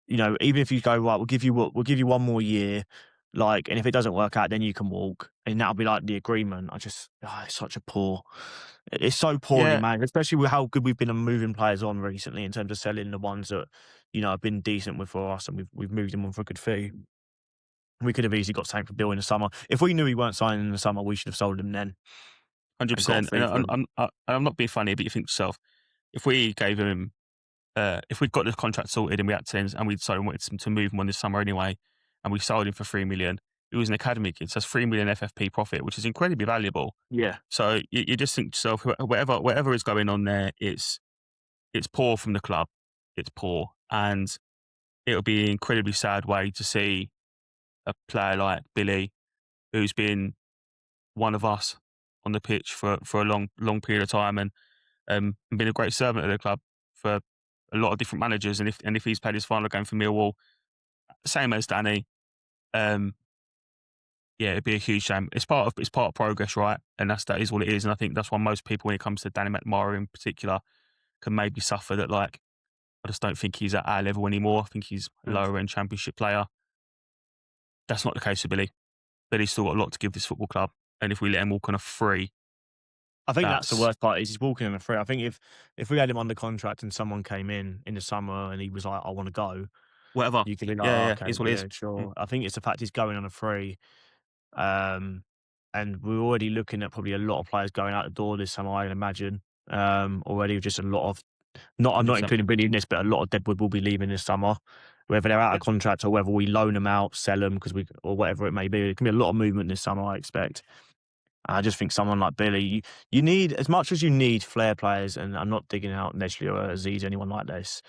Even if you go right, we'll give you 1 more year. And if it doesn't work out, then you can walk, and that'll be like the agreement. it's so poorly, man. Especially with how good we've been at moving players on recently in terms of selling the ones that have been decent with for us, and we've moved them on for a good fee. We could have easily got something for Bill in the summer. If we knew he weren't signing in the summer, we should have sold him then. 100%. I'm not being funny, but you think to yourself, if we gave him, if we'd got the contract sorted and we had to, and we decided we wanted to move him on this summer anyway, and we sold him for 3 million, it was an academy kid, so that's 3 million FFP profit, which is incredibly valuable. Yeah. So you just think to yourself, whatever is going on there, it's poor from the club. It's poor, and it'll be an incredibly sad way to see a player like Billy, who's been one of us on the pitch for a long period of time, and been a great servant of the club for a lot of different managers. And if he's played his final game for Millwall, same as Danny, it'd be a huge shame. It's part of progress, right? And that is what it is. And I think that's why most people, when it comes to Danny McNamara in particular, can maybe suffer that. Like, I just don't think he's at our level anymore. I think he's a lower end Championship player. That's not the case with Billy. Billy's still got a lot to give this football club, and if we let him walk on a free, I think that's the worst part. Is he's walking on a free. I think if we had him under contract and someone came in the summer and he was like, I want to go, whatever, you could be like, okay, it's what it is. Sure. I think it's the fact he's going on a free, and we're already looking at probably a lot of players going out the door this summer, I can imagine. Already just a lot of, I'm not including Billy in this, but a lot of Deadwood will be leaving this summer, whether they're out of contract or whether we loan them out, sell them or whatever it may be. There can be a lot of movement this summer, I expect. I just think someone like Billy, you need, as much as you need flair players, and I'm not digging out Nedgley or Aziz, anyone like this,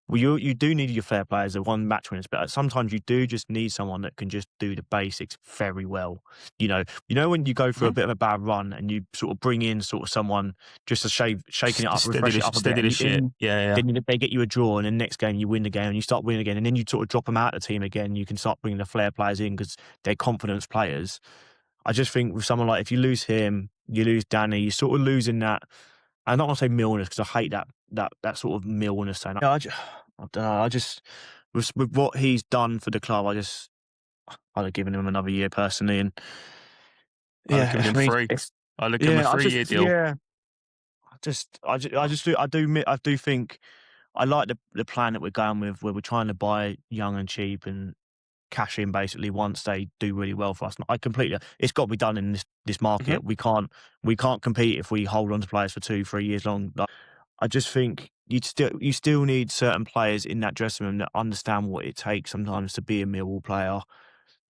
Well, you do need your fair players, the one match winners, but sometimes you do just need someone that can just do the basics very well. You know when you go through a bit of a bad run and you sort of bring in sort of someone just to shaking it up, refresh it up a bit, steady the shit. then they get you a draw, and then next game you win the game and you start winning again, and then you sort of drop them out of the team again. You can start bringing the flair players in because they're confidence players. I just think with someone like, if you lose him, you lose Danny, you're sort of losing that. I'm not going to say millness because I hate that sort of millness saying. I don't know. I just with what he's done for the club, I'd have given him another year personally, and I'd have given him 3. I'd have given him a 3-year deal. Yeah, I do think I like the plan that we're going with, where we're trying to buy young and cheap and cash in basically once they do really well for us. It's got to be done in this market. We can't compete if we hold on to players for 2-3 years long. I just think you still need certain players in that dressing room that understand what it takes sometimes to be a Millwall player.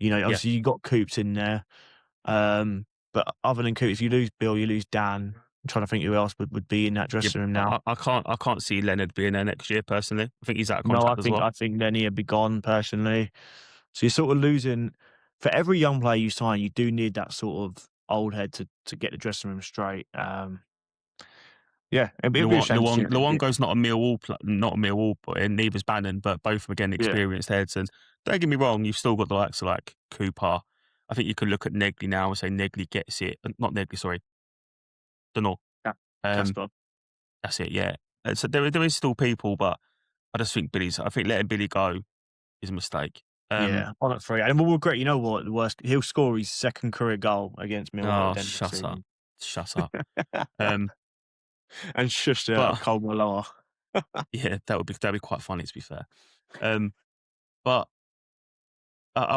Obviously you got Coops in there, but other than Coops, if you lose Bill, you lose Dan. I'm trying to think who else would be in that dressing room now. I can't see Leonard being there next year personally. I think he's out of contract as well. I think Lenny would be gone personally. So you're sort of losing. For every young player you sign, you do need that sort of old head to get the dressing room straight. Luongo's not a Millwall boy, and neither's Bannon, but both again experienced heads. And don't get me wrong, you've still got the likes of like Cooper. I think you could look at Negley now and say Negley gets it. Not Negley, sorry. Dunno. Yeah. That's it. Yeah. So there is still people, but I just think letting Billy go is a mistake. On at 3. And we'll regret, you know what, the worst, he'll score his second career goal against Millwall. Oh, shut up. And shushed out Cole Malloy. Yeah, that'd be quite funny, to be fair. But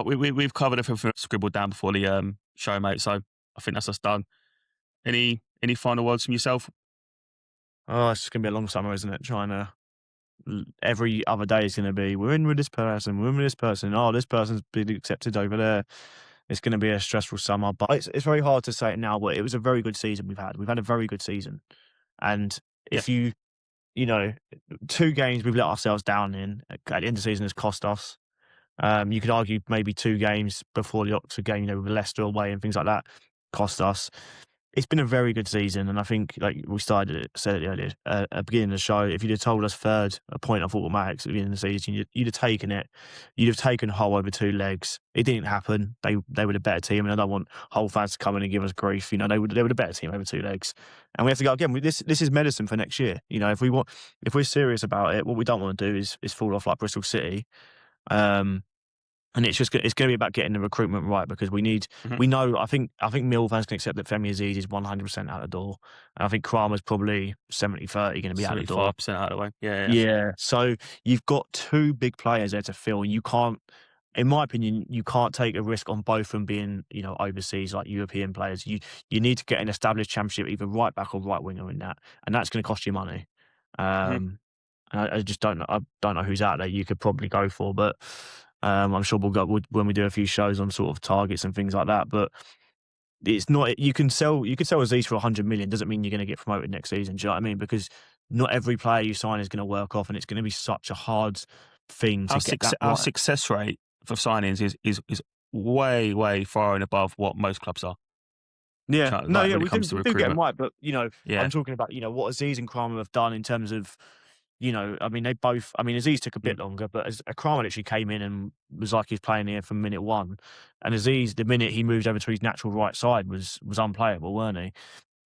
we've covered everything scribbled down before the show, mate. So I think that's us done. Any final words from yourself? Oh, it's going to be a long summer, isn't it? Every other day is going to be, we're in with this person, we're in with this person. Oh, this person's been accepted over there. It's going to be a stressful summer, but it's very hard to say it now. But it was a very good season we've had. We've had a very good season, and if 2 games we've let ourselves down in at the end of the season has cost us. You could argue maybe 2 games before the Oxford game, with Leicester away and things like that, cost us. It's been a very good season, and I think, like we said it earlier at the beginning of the show, if you'd have told us a point off automatics at the beginning of the season, you'd have taken it. You'd have taken Hull over 2 legs. It didn't happen. They were the better team, and I don't want Hull fans to come in and give us grief. They were the better team over 2 legs, and we have to go again. This is medicine for next year. If we're serious about it, what we don't want to do is fall off like Bristol City. And it's going to be about getting the recruitment right, because we know, I think Mill fans can accept that Femi Aziz is 100% out the door. And I think Kramer's probably 70-30 going to be out the door. 75% out of the way. Yeah. So you've got 2 big players there to fill, and you can't, in my opinion, you can't take a risk on both of them being, overseas, like European players. You need to get an established championship, either right back or right winger in that. And that's going to cost you money. And I just don't know who's out there you could probably go for, but I'm sure we'll go when we do a few shows on sort of targets and things like that. But it's not, you can sell Aziz for 100 million. Doesn't mean you're going to get promoted next season. Do you know what I mean? Because not every player you sign is going to work off, and it's going to be such a hard thing to get that right. Our success rate for signings is way, way far and above what most clubs are. Yeah, we do get them right, but I'm talking about what Aziz and Kramer have done in terms of. Aziz took a bit longer, but Kramer literally came in and was like he's playing here from minute 1. And Aziz, the minute he moved over to his natural right side, was unplayable, weren't he?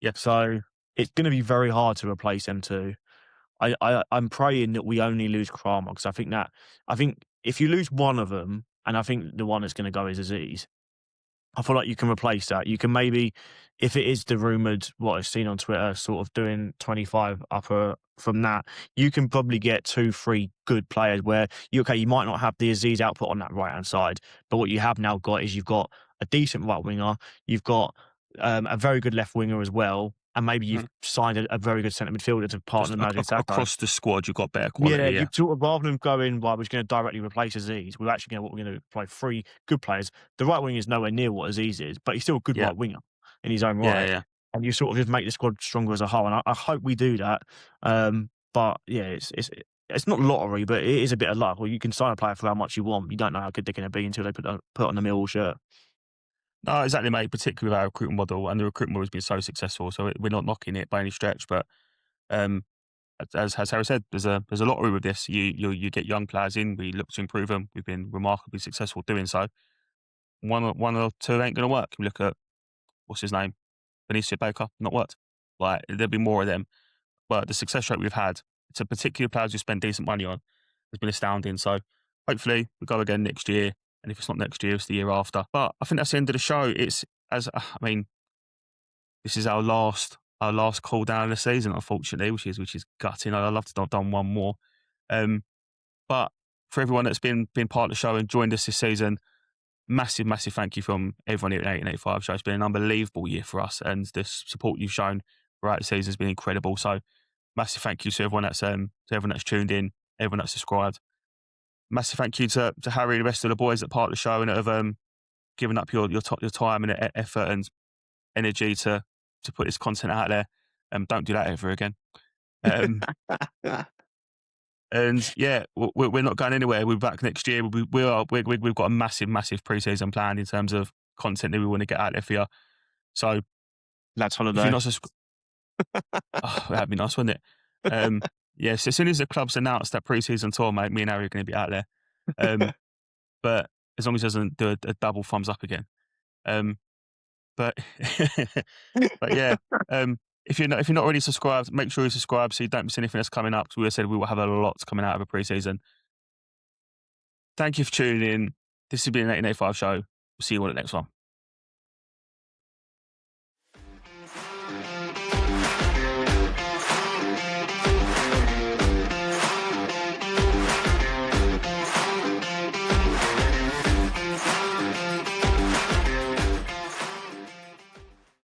Yeah. So it's going to be very hard to replace them 2. I'm praying that we only lose Kramer, because I think if you lose one of them, and I think the one that's going to go is Aziz, I feel like you can replace that. You can maybe, if it is the rumoured, what I've seen on Twitter, sort of doing 25 upper from that, you can probably get 2-3 good players where you might not have the Aziz output on that right-hand side, but what you have now got is you've got a decent right winger, you've got a very good left winger as well, and maybe you've signed a very good centre midfielder to partner the Magic Sacco. Across the squad, you've got better quality. Yeah, you sort of, rather than going, we're just going to directly replace Aziz, we're going to play 3 good players. The right wing is nowhere near what Aziz is, but he's still a good right winger in his own right. Yeah. And you sort of just make the squad stronger as a whole, and I hope we do that. But yeah, it's not lottery, but it is a bit of luck. Well, you can sign a player for how much you want. You don't know how good they're going to be until they put on the Millwall shirt. No, exactly, mate. Particularly with our recruitment model, and the recruitment model has been so successful. So we're not knocking it by any stretch, but as Harry said, there's a lottery with this. You get young players in. We look to improve them. We've been remarkably successful doing so. One or two ain't going to work. We look at what's his name, Benicio Baker, not worked. Like there'll be more of them, but the success rate we've had to particular players we spend decent money on has been astounding. So hopefully we go again next year, and if it's not next year, it's the year after. But I think that's the end of the show. This is our last call down of the season, unfortunately, which is gutting. I'd love to have done one more. But for everyone that's been part of the show and joined us this season, massive thank you from everyone here at 1885 Show. It's been an unbelievable year for us, and the support you've shown throughout the season has been incredible. So massive thank you to everyone that's tuned in, everyone that's subscribed. Massive thank you to Harry and the rest of the boys that part of the show and that have given up your time and effort and energy to put this content out there. Don't do that ever again. And yeah, we're not going anywhere. We're back next year. We've got a massive pre-season plan in terms of content that we want to get out there for you. So, lads holiday. If you're not that'd be nice, wouldn't it? Yes, as soon as the club's announced that pre-season tour, mate, me and Harry are going to be out there. But as long as it doesn't do a double thumbs up again. But yeah, if you're not already subscribed, make sure you subscribe so you don't miss anything that's coming up. Because we said we will have a lot coming out of a pre-season. Thank you for tuning in. This has been an 1885 Show. We'll see you all at the next one.